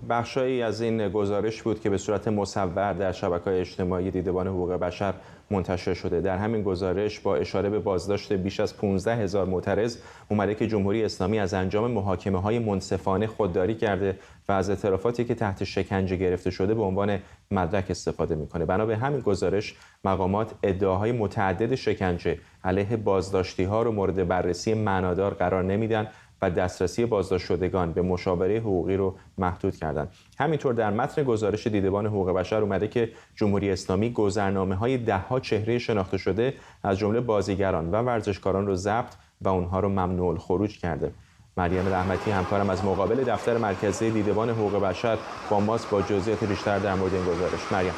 بخشایی از این گزارش بود که به صورت مصور در شبکه‌های اجتماعی دیدبان حقوق بشر منتشر شده. در همین گزارش با اشاره به بازداشت بیش از 15,000 معترض اومده که جمهوری اسلامی از انجام محاکمه‌های منصفانه خودداری کرده و از اعترافاتی که تحت شکنجه گرفته شده به عنوان مدرک استفاده میکنه. بنا به همین گزارش مقامات ادعاهای متعدد شکنجه علیه بازداشتی‌ها رو مورد بررسی معنادار قرار نمیدن و دسترسی بازداشت شدگان به مشاوره حقوقی رو محدود کردند. همینطور در متن گزارش دیدبان حقوق بشر اومده که جمهوری اسلامی گذرنامه‌های ده‌ها چهره شناخته شده از جمله بازیگران و ورزشکاران رو ضبط و اونها رو ممنوع الخروج کرده. مریم رحمتی همکارم از مقابل دفتر مرکزی دیدبان حقوق بشر با ماست با جزئیات بیشتر در مورد این گزارش. مریم.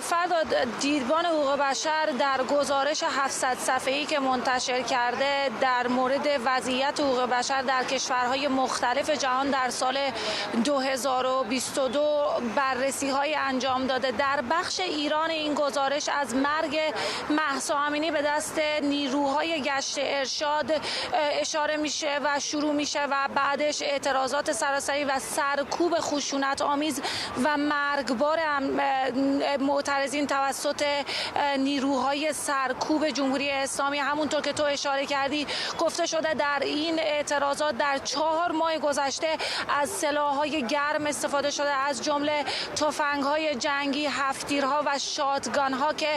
فرداد، دیدبان حقوق بشر در گزارش 700 صفحه‌ای که منتشر کرده در مورد وضعیت حقوق بشر در کشورهای مختلف جهان در سال 2022 بررسی‌های انجام داده. در بخش ایران این گزارش از مرگ مهسا امینی به دست نیروهای گشت ارشاد اشاره میشه و شروع میشه و بعدش اعتراضات سراسری و سرکوب خشونت آمیز و مرگبار معترضین توسط نیروهای سرکوب جمهوری اسلامی. همونطور که تو اشاره کردی گفته شده در این اعتراضات در 4 ماه گذشته از سلاح‌های گرم استفاده شده، از جمله تفنگ‌های جنگی، هفت‌تیرها و شاتگان‌ها که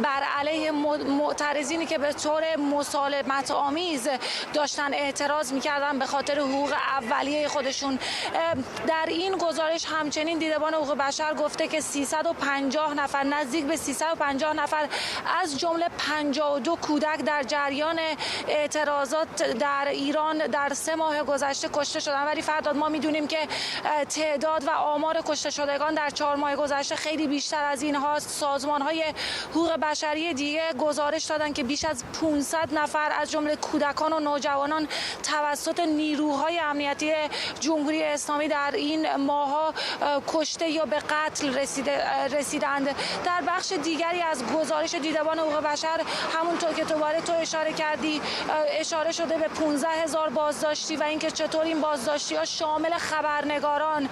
بر علیه معترضینی که به طور مسالمت آمیز داشتن اعتراض می‌کردن به خاطر حقوق اولیه خودشون. در این گزارش همچنین دیدبان حقوق بشر گفته که 350 نفر، نزدیک به 350 نفر از جمله 52 کودک در جریان اعتراضات در ایران در 3 ماه گذشته کشته شدن. ولی فرداد، ما میدونیم که تعداد و آمار کشته شدگان در 4 ماه گذشته خیلی بیشتر از این هاست. سازمان‌های حقوق بشری دیگه گزارش دادن که بیش از 500 نفر از جمله کودکان و نوجوانان توسط نیروهای امنیتی جمهوری اسلامی در این ماه‌ها کشته یا به قتل رسیدند. در بخش دیگری از گزارش دیدبان حقوق بشر همونطور که تو اشاره کردی اشاره شده به 15,000 بازداشتی و اینکه چطور این بازداشتی‌ها شامل خبرنگاران،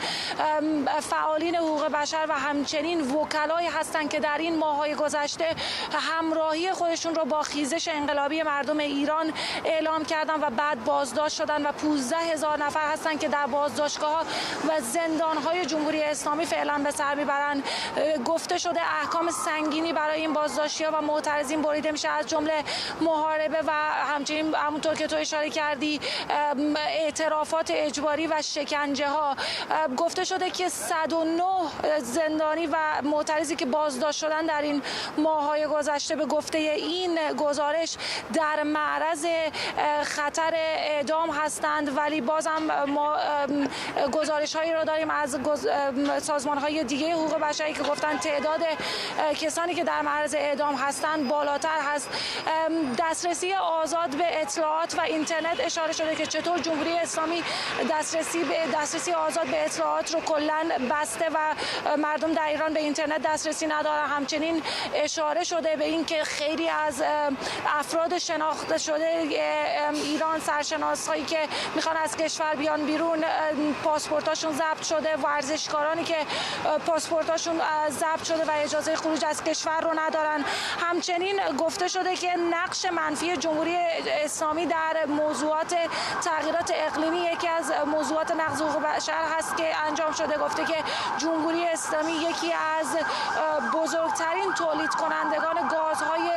فعالین حقوق بشر و همچنین وکلایی هستند که در این ماه‌های گذشته همراهی خودشون رو با خیزش انقلابی مردم ایران اعلام کردن و بعد بازداشت شدن و 15,000 نفر هستند که در بازداشتگاه‌ها و زندان‌های جمهوری اسلامی فعلا به سر میبرند. گفته شده احکام سنگینی برای این بازداشتی‌ها و معترضین بریده میشه، از جمله محاربه و همچنین همونطور که تو اشاره کردی اعترافات اجباری و شکنجه ها. گفته شده که 109 زندانی و معترضی که بازداشت شدن در این ماه‌های گذشته به گفته این گزارش در معرض خطر اعدام هستند، ولی بازم ما گزارش‌هایی را داریم از سازمان‌های دیگه حقوق بشری که گفتن تعداد کسانی که در معرض اعدام هستند بالاتر هست. دسترسی آزاد به اطلاعات و اینترنت اشاره شده که چطور جمهوری اسلامی دسترسی آزاد به اطلاعات رو کلاً بسته و مردم در ایران به اینترنت دسترسی ندارن. همچنین اشاره شده به این که خیلی از افراد شناخته شده ایران، سرشناس‌هایی که میخوان از کشور بیان بیرون، پاسپورتاشون ضبط شده، ورزشکارانی که پاسپورتاشون ضبط شده و اجازه خروج از کشور رو ندارن. همچنین گفته شده که نقش منفی جمهوری اسلامی در موضوعات تغییرات اقلیمی یکی از موضوعات نقض حقوق بشر هست که انجام شده. گفته که جمهوری اسلامی یکی از بزرگترین تولید کنندگان گازهای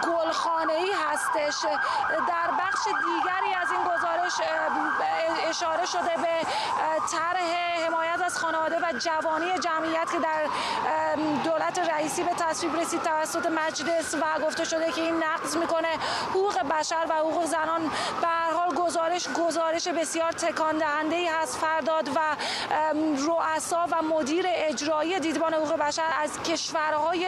گلخانه‌ای هستش. در بخش دیگری از این گزارش اشاره شده به طرح حمایت از خانواده و جوانی جمعیت که در دولت رئیسی به تصویب رسید توسط مجلس و گفته شده که این نقض میکنه حقوق بشر و حقوق زنان. به هر حال گزارش بسیار تکان دهنده ای هست. فرداد و رؤسا و مدیر اجرایی دیدبان حقوق بشر از کشورهای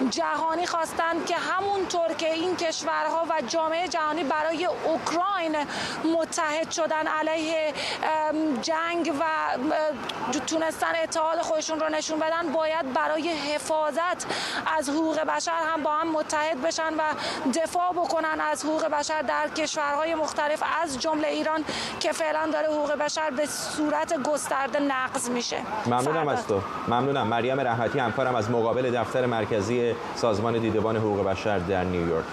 جهانی خواستند که همونطور که این کشورها و جامعه جهانی برای اوکراین متحد شدن علیه جنگ و تونستن اتحاد خودشون رو نشون بدن، باید برای حفاظت از حقوق بشر هم با هم متحد بشن و دفاع بکنن از حقوق بشر در کشورهای مختلف از جمله ایران که فعلا داره حقوق بشر به صورت گسترده نقض میشه. ممنونم از تو. ممنونم. مریم رحمتی، همکارم از مقابل دفتر مرکزی سازمان دیدبان حقوق بشر در نیویورک.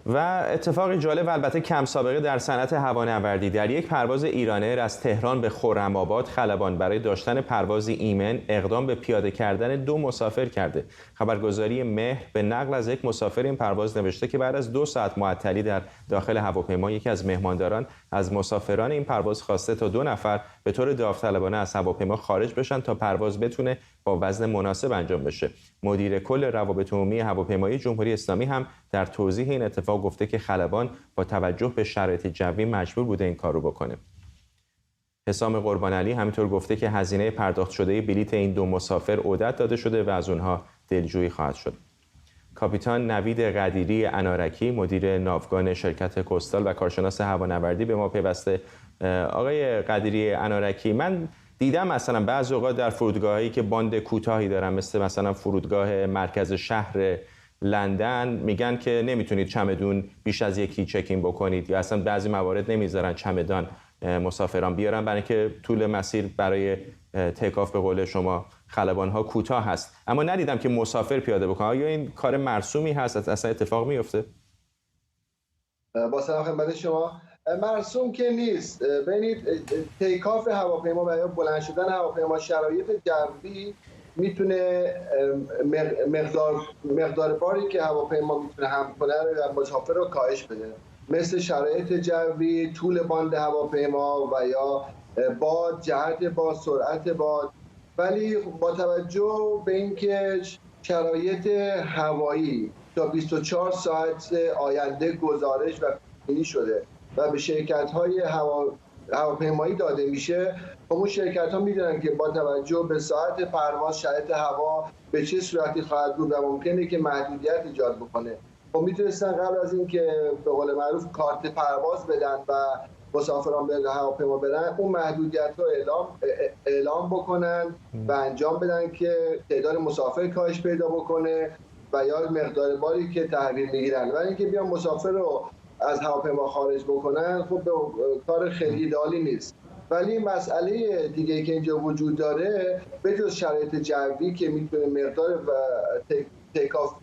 و اتفاق جالب و البته کم سابقه در صنعت هوانوردی، در یک پرواز ایرانر از تهران به خرم‌آباد خلبان برای داشتن پروازی ایمن اقدام به پیاده کردن 2 مسافر کرده. خبرگزاری مهر به نقل از یک مسافر این پرواز نوشته که بعد از 2 ساعت معطلی در داخل هواپیما یکی از مهمانداران از مسافران این پرواز خواسته تا 2 نفر به طور داوطلبانه از هواپیما خارج بشن تا پرواز بتونه با وزن مناسب انجام بشه. مدیر کل روابط عمومی هواپیمایی جمهوری اسلامی هم در توضیح این اتفاق گفته که خلبان با توجه به شرایط جوی مجبور بوده این کار رو بکنه. حسام قربانعلی همینطور گفته که هزینه پرداخت شده بلیت این 2 مسافر عودت داده شده و از اونها دلجویی خواهد شد. کاپیتان نوید قدیری انارکی، مدیر ناوگان شرکت کوستال و کارشناس هوانوردی به ما پیوسته. آقای قدیری انارکی، من دیدم مثلا بعضی اوقات در فرودگاهایی که باند کوتاهی دارن، مثلا فرودگاه مرکز شهر لندن، میگن که نمیتونید چمدون بیش از یکی چکین بکنید، یا اصلا بعضی موارد نمیذارن چمدان مسافران بیارن برای اینکه طول مسیر برای تیکاف به قول شما خلبان ها کوتاه هست. اما ندیدم که مسافر پیاده بکنه. آیا این کار مرسومی هست؟ اصلا اتفاق میفته؟ با سلام خدمت شما. مرسوم که نیست. ببینید تیکاف هواپیما و یا بلند شدن هواپیما، شرایط جوی میتونه مقدار باری که هواپیما میتونه حمل کنه و مسافر رو کاهش بده، مثل شرایط جوی، طول باند هواپیما و یا باد، جهت باد، سرعت باد. ولی با توجه به اینکه شرایط هوایی تا 24 ساعت آینده گزارش و پیش‌بینی شده و به شرکت‌های هواپیمایی داده میشه، اون شرکت‌ها میدونن که با توجه به ساعت پرواز، شرایط هوا به چه صورتی خواهد بود و ممکنه که محدودیت ایجاد بکنه. خب میتونستن قبل از این که به قول معروف کارت پرواز بدن و مسافران به هواپیما برن، اون محدودیت رو اعلام بکنن و انجام بدن که تعداد مسافر کاهش پیدا بکنه و یا مقدار باری که تحویل میگیرن. ولی اینکه بیان مسافر رو از هواپیما خارج بکنن، خب کار خیلی ایدئالی نیست. ولی مسئله دیگه که اینجا وجود داره، به جز شرایط جوی که میتونه مقدار و تیکاف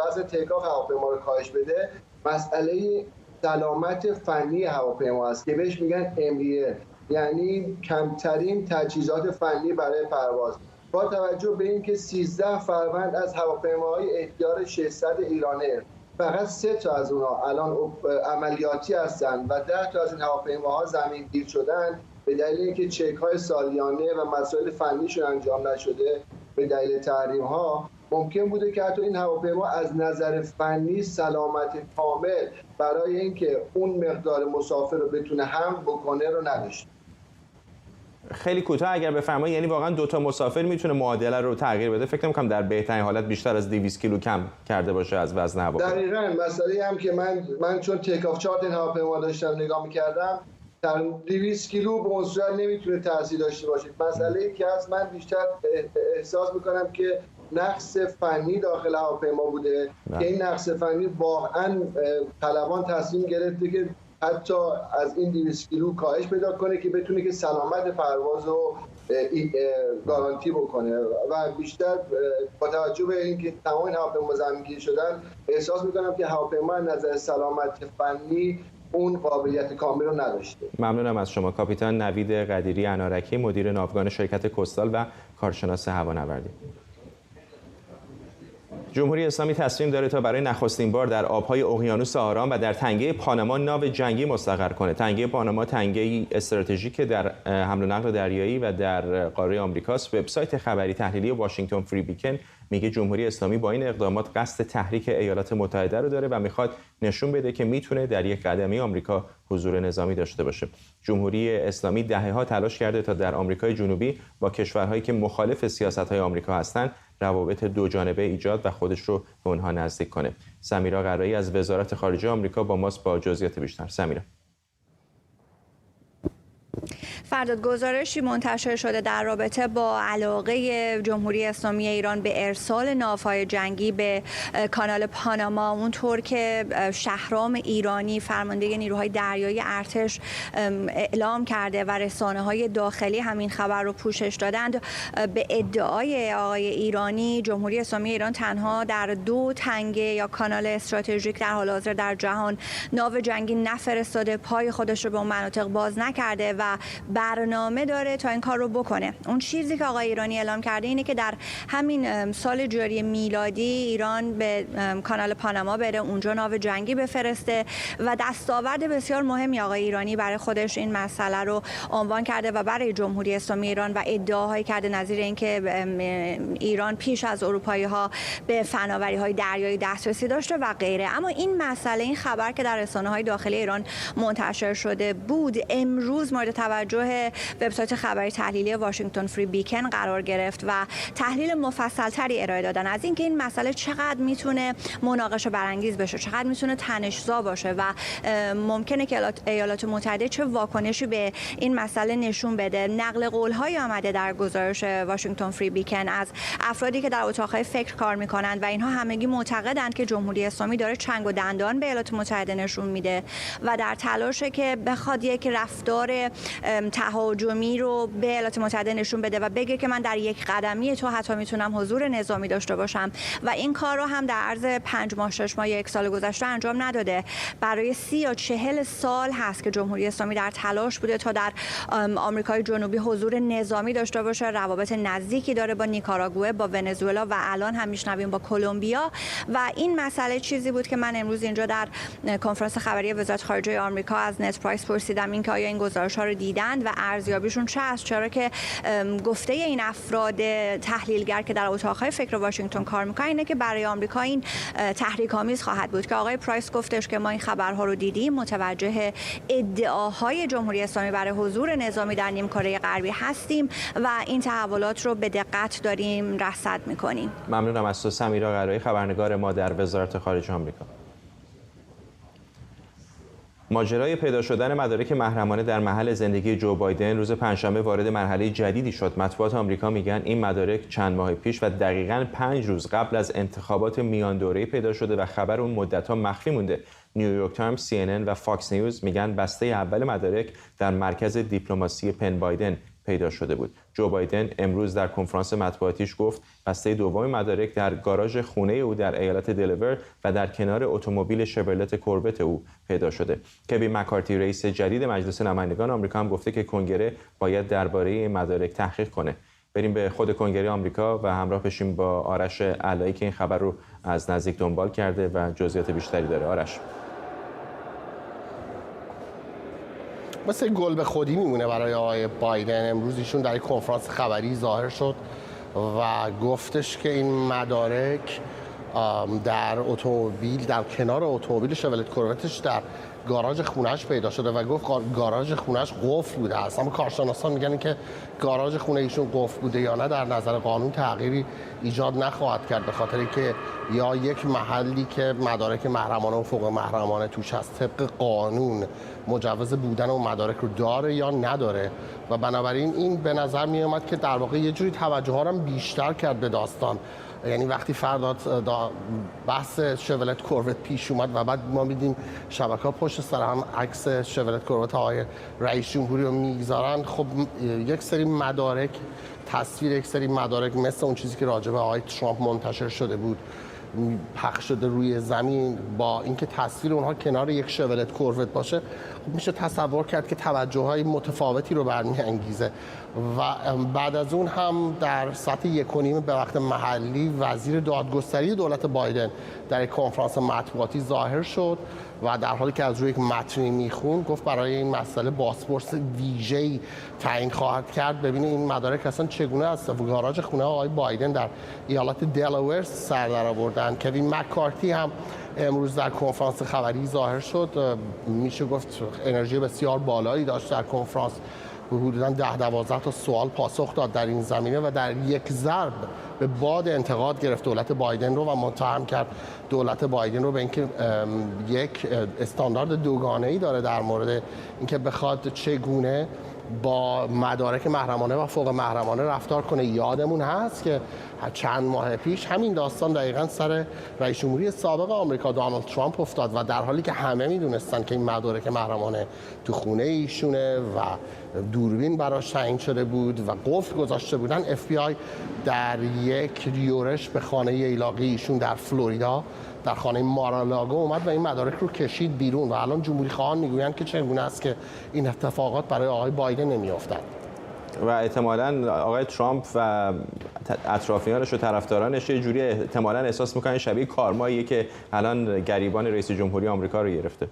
وزن تیکاف هواپیما رو کاهش بده، مسئله سلامت فنی هواپیما است که بهش میگن امریه. یعنی کمترین تجهیزات فنی برای پرواز. با توجه به اینکه 13 فروند از هواپیماهای احتیار 600 ایرانر فقط 3 تا از اونها الان عملیاتی هستند و 10 تا از این هواپیماها زمینگیر شدن به دلیل اینکه چک‌های سالیانه و مسائل فنیشون انجام نشده به دلیل تحریم‌ها، ممکن بوده که حتی این هواپیما از نظر فنی سلامت کامل برای اینکه اون مقدار مسافر رو بتونه حمل بکنه رو نداشته. خیلی کوتاه اگر بفرمایید، یعنی واقعا 2 تا مسافر میتونه معادله رو تغییر بده؟ فکر نمی‌کنم در بهترین حالت بیشتر از 200 کیلو کم کرده باشه از وزن هواپیما. دقیقاً مسئله هم که من چون تیک آف چارت این هواپیما داشتم نگاه می‌کردم، در 200 کیلو به اون صورت نمیتونه تاثیر داشته باشه. مسئله که هست، من بیشتر احساس می‌کنم که نقص فنی داخل هواپیما بوده که این نقص فنی واقعاً خلبان تصمیم گرفته که حتی از این 200 کیلو کاهش پیدا کنه که بتونه که سلامت پرواز رو گارانتی بکنه و بیشتر با توجه به اینکه تمام این هواپیما زمینگیر شدن احساس میکنم که هواپیما از نظر سلامت فنی اون قابلیت کامل رو نداشته. ممنونم از شما کاپیتان نوید قدیری انارکی، مدیر ناوگان شرکت کوستال و کارشناس هوانوردی. جمهوری اسلامی تصمیم داره تا برای نخستین بار در آبهای اقیانوس آرام و در تنگه پاناما ناو جنگی مستقر کنه. تنگه پاناما تنگه‌ای استراتژیک در حمل و نقل دریایی و در قاره آمریکاست. وبسایت خبری تحلیلی واشنگتن فری بیکن میگه جمهوری اسلامی با این اقدامات قصد تحریک ایالات متحده رو داره و میخواد نشون بده که میتونه در یک قدمی آمریکا حضور نظامی داشته باشه. جمهوری اسلامی دهه‌ها تلاش کرده تا در آمریکای جنوبی با کشورهایی که مخالف سیاست‌های آمریکا هستند روابط دو جانبه ایجاد و خودش رو به اونها نزدیک کنه. سمیرا قرایی از وزارت خارجه آمریکا با ماست با جزئیات بیشتر. سمیرا. فرداد، گزارشی منتشر شده در رابطه با علاقه جمهوری اسلامی ایران به ارسال ناوهای جنگی به کانال پاناما، اونطور که شهرام ایرانی فرمانده نیروهای دریایی ارتش اعلام کرده و رسانه‌های داخلی همین خبر رو پوشش دادند. به ادعای آقای ایرانی، جمهوری اسلامی ایران تنها در 2 تنگه یا کانال استراتژیک در حال حاضر در جهان ناو جنگی نفرستاده، پای خودش رو به اون مناطق باز نکرده و برنامه داره تا این کار رو بکنه. اون چیزی که آقای ایرانی اعلام کرده اینه که در همین سال جاری میلادی ایران به کانال پاناما بره، اونجا ناو جنگی بفرسته و دستاورد بسیار مهمی آقای ایرانی برای خودش این مسئله رو عنوان کرده و برای جمهوری اسلامی ایران و ادعاهایی کرده نظیر اینکه ایران پیش از اروپایی‌ها به فناوری‌های دریایی دسترسی داشته و غیره. اما این مسئله، این خبر که در رسانه‌های داخلی ایران منتشر شده بود، امروز مورد توجه وبسایت خبری تحلیلی واشنگتن فری بیکن قرار گرفت و تحلیل مفصل‌تری ارائه دادن از اینکه این مسئله چقدر میتونه مناقشه برانگیز بشه، چقدر میتونه تنش‌زا باشه و ممکنه که ایالات متحده چه واکنشی به این مسئله نشون بده. نقل قول‌های آمده در گزارش واشنگتن فری بیکن از افرادی که در اتاق‌های فکر کار می‌کنند و اینها همگی معتقدند که جمهوری اسلامی داره چنگ و دندان به ایالات متحده نشون میده و در تلاشه که بخواد یک رفتار تهاجمی رو به ایالات متحده نشون بده و بگه که من در یک قدمی تو حتی میتونم حضور نظامی داشته باشم و این کار رو هم در عرض 5 ماه 6 ماه 1 سال گذشته انجام نداده. برای 30 یا 40 سال هست که جمهوری اسلامی در تلاش بوده تا در آمریکای جنوبی حضور نظامی داشته باشه، روابط نزدیکی داره با نیکاراگوئه، با ونزوئلا و الان هم میشنویم با کلمبیا و این مسئله چیزی بود که من امروز اینجا در کنفرانس خبری وزارت خارجه آمریکا از نت پرایس پرسیدم اینکه آیا این گزارش‌ها رو دیدند و ارزیابیشون چه است، چرا که گفته این افراد تحلیلگر که در اتاق‌های فکر واشنگتن کار می‌کنن اینه که برای آمریکا این تحریک‌آمیز خواهد بود که آقای پرایس گفتش که ما این خبرها رو دیدیم، متوجه ادعاهای جمهوری اسلامی برای حضور نظامی در نیمکره غربی هستیم و این تحولات رو به دقت داریم رصد می‌کنیم. ممنونم از تو سمیرا قرایی، خبرنگار ما در وزارت خارجه آمریکا. ماجرای پیدا شدن مدارک محرمانه در محل زندگی جو بایدن روز پنجشنبه وارد مرحله جدیدی شد. مطبوعات آمریکا میگن این مدارک چند ماه پیش و دقیقاً 5 روز قبل از انتخابات میان دوره‌ای پیدا شده و خبر اون مدت‌ها مخفی مونده. نیویورک تایمز، CNN و فاکس نیوز میگن بسته اول مدارک در مرکز دیپلماسی پن بایدن پیدا شده بود. جو بایدن امروز در کنفرانس مطبوعاتیش گفت بسته دوم مدارک در گاراژ خونه او در ایالت دلور و در کنار اتومبیل شورلت کوربت او پیدا شده. کوین مکارتی رئیس جدید مجلس نمایندگان آمریکا هم گفته که کنگره باید درباره این مدارک تحقیق کنه. بریم به خود کنگره آمریکا و همراه بشیم با آرش علایی که این خبر رو از نزدیک دنبال کرده و جزئیات بیشتری داره. آرش. مثل گل به خودی میمونه برای آقای بایدن. امروز ایشون در یک کنفرانس خبری ظاهر شد و گفتش که این مدارک در اتومبیل، در کنار اتومبیل شورلت کوربتش در گاراژ خونه‌اش پیدا شده و گفت گاراژ خونه‌اش قفل بوده است. اما کارشناسان میگن که گاراژ خونه ایشون قفل بوده یا نه در نظر قانون تغییری ایجاد نخواهد کرد، به خاطر که یا یک محلی که مدارک محرمانه و فوق محرمانه توش هست طبق قانون مجوز بودن اون مدارک رو داره یا نداره و بنابراین این به نظر می اومد که در واقع یه جوری توجه ها رو بیشتر کرد به داستان. یعنی وقتی فرداد بحث شورلت کوربت پیش اومد و بعد ما میدیم شبکه‌ها پشت سر هم عکس شورلت کوربت آقای رئیس جمهوری رو میگذارن، خب یک سری مدارک، تصویر یک سری مدارک مثل اون چیزی که راجع به آقای ترامپ منتشر شده بود پخش شده روی زمین، با اینکه تصویر اونها کنار یک شورلت کوربت باشه خب میشه تصور کرد که توجه‌های متفاوتی رو برمی‌انگیزه. و بعد از اون هم در ساعت 1:30 به وقت محلی وزیر دادگستری دولت بایدن در یک کنفرانس مطبوعاتی ظاهر شد و در حالی که از روی یک متنی میخوند گفت برای این مسئله بازپرس ویژه‌ای تعیین خواهد کرد. ببینید این مدارک اصلا چگونه از گاراژ خونه آقای بایدن در ایالت دلاور سر در آوردن. کوین مکارتی هم امروز در کنفرانس خبری ظاهر شد. میشه گفت انرژی بسیار بالایی داشت در کنفرانس، حدوداً 10-12 تا سوال پاسخ داد در این زمینه و در یک ضرب به باد انتقاد گرفت دولت بایدن رو و متهم کرد دولت بایدن رو به اینکه یک استاندارد دوگانه‌ای داره در مورد اینکه بخواد چگونه با مدارک محرمانه و فوق محرمانه رفتار کنه. یادمون هست که چند ماه پیش همین داستان دقیقاً سر رئیس جمهوری سابق آمریکا دونالد ترامپ افتاد و در حالی که همه میدونستن که این مدارک محرمانه تو خونه ایشونه و دوربین براش تعیین شده بود و قفل گذاشته بودن، FBI در یک یورش به خانه ایلاقی ایشون در فلوریدا در خانه مارالاگو اومد و این مدارک رو کشید بیرون و الان جمهوری خواهان میگویند که چگونه است که این اتفاقات برای آقای بایدن نمیافتد و احتمالاً آقای ترامپ و اطرافیانش و طرفدارانش یه جوری احتمالاً احساس میکنن شبیه کارماییه که الان گریبان رئیس جمهوری آمریکا رو گرفته.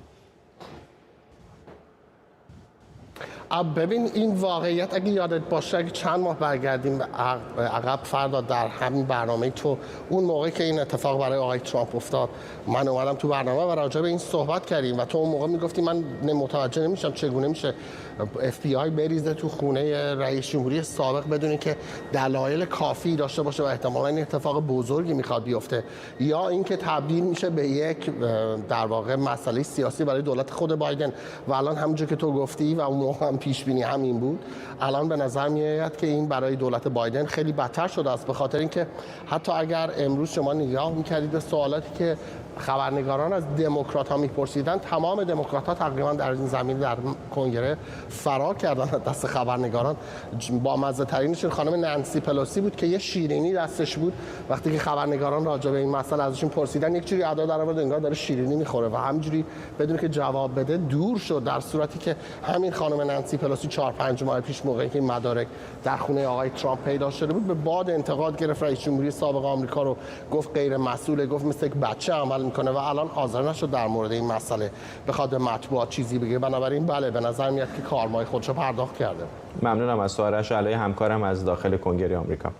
ببین این واقعیت اگه یادت باشه اگه چند ماه برگردیم عقب فرداد در همین برنامه تو اون موقعی که این اتفاق برای آقای ترامپ افتاد من اومدم تو برنامه و راجع به این صحبت کردیم و تو اون موقع میگفتی من متوجه نمیشم چگونه میشه FBI بریزه تو خونه رئیس جمهوری سابق بدون که دلایل کافی داشته باشه و احتمالاً این اتفاق بزرگی میخواد بیفته یا اینکه تبدیل میشه به یک در واقع مسئله سیاسی برای دولت خود بایدن و الان همونجوری که تو گفتی و اون موقع هم پیش بینی همین بود، الان به نظر میاد که این برای دولت بایدن خیلی بدتر شده است، به خاطر اینکه حتی اگر امروز شما نگاه می‌کردید به سوالاتی که خبرنگاران از دموکرات ها میپرسیدن، تمام دموکرات ها تقریبا در این زمین در کنگره فرار کردن از دست خبرنگاران. با مزه ترینشون خانم نانسی پلوسی بود که یه شیرینی دستش بود وقتی که خبرنگاران راجع به این مسئله ازشون پرسیدن یک جوری ادا در آورد انگار داره شیرینی میخوره و همینجوری بدون که جواب بده دور شد، در صورتی که همین خانم نانسی پلوسی 4-5 ماه پیش موقعی که این مدارک در خونه آقای ترامپ پیدا شده بود به باد انتقاد گرفت رئیس جمهوری سابق آمریکا رو، گفت غیر مسئوله، گفت مثل یک بچه عمل میکنه و الان حاضر نشد در مورد این مسئله بخواد به مطبوعات چیزی بگه. بنابراین بله به نظر میاد که کارمای خودشو پرداخت کرده. ممنونم از آرش علایی همکارم از داخل کنگره آمریکا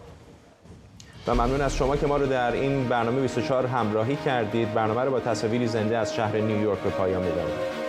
و ممنون از شما که ما رو در این برنامه 24 همراهی کردید. برنامه رو با تصاویری زنده از شهر نیویورک به پایان می‌بریم.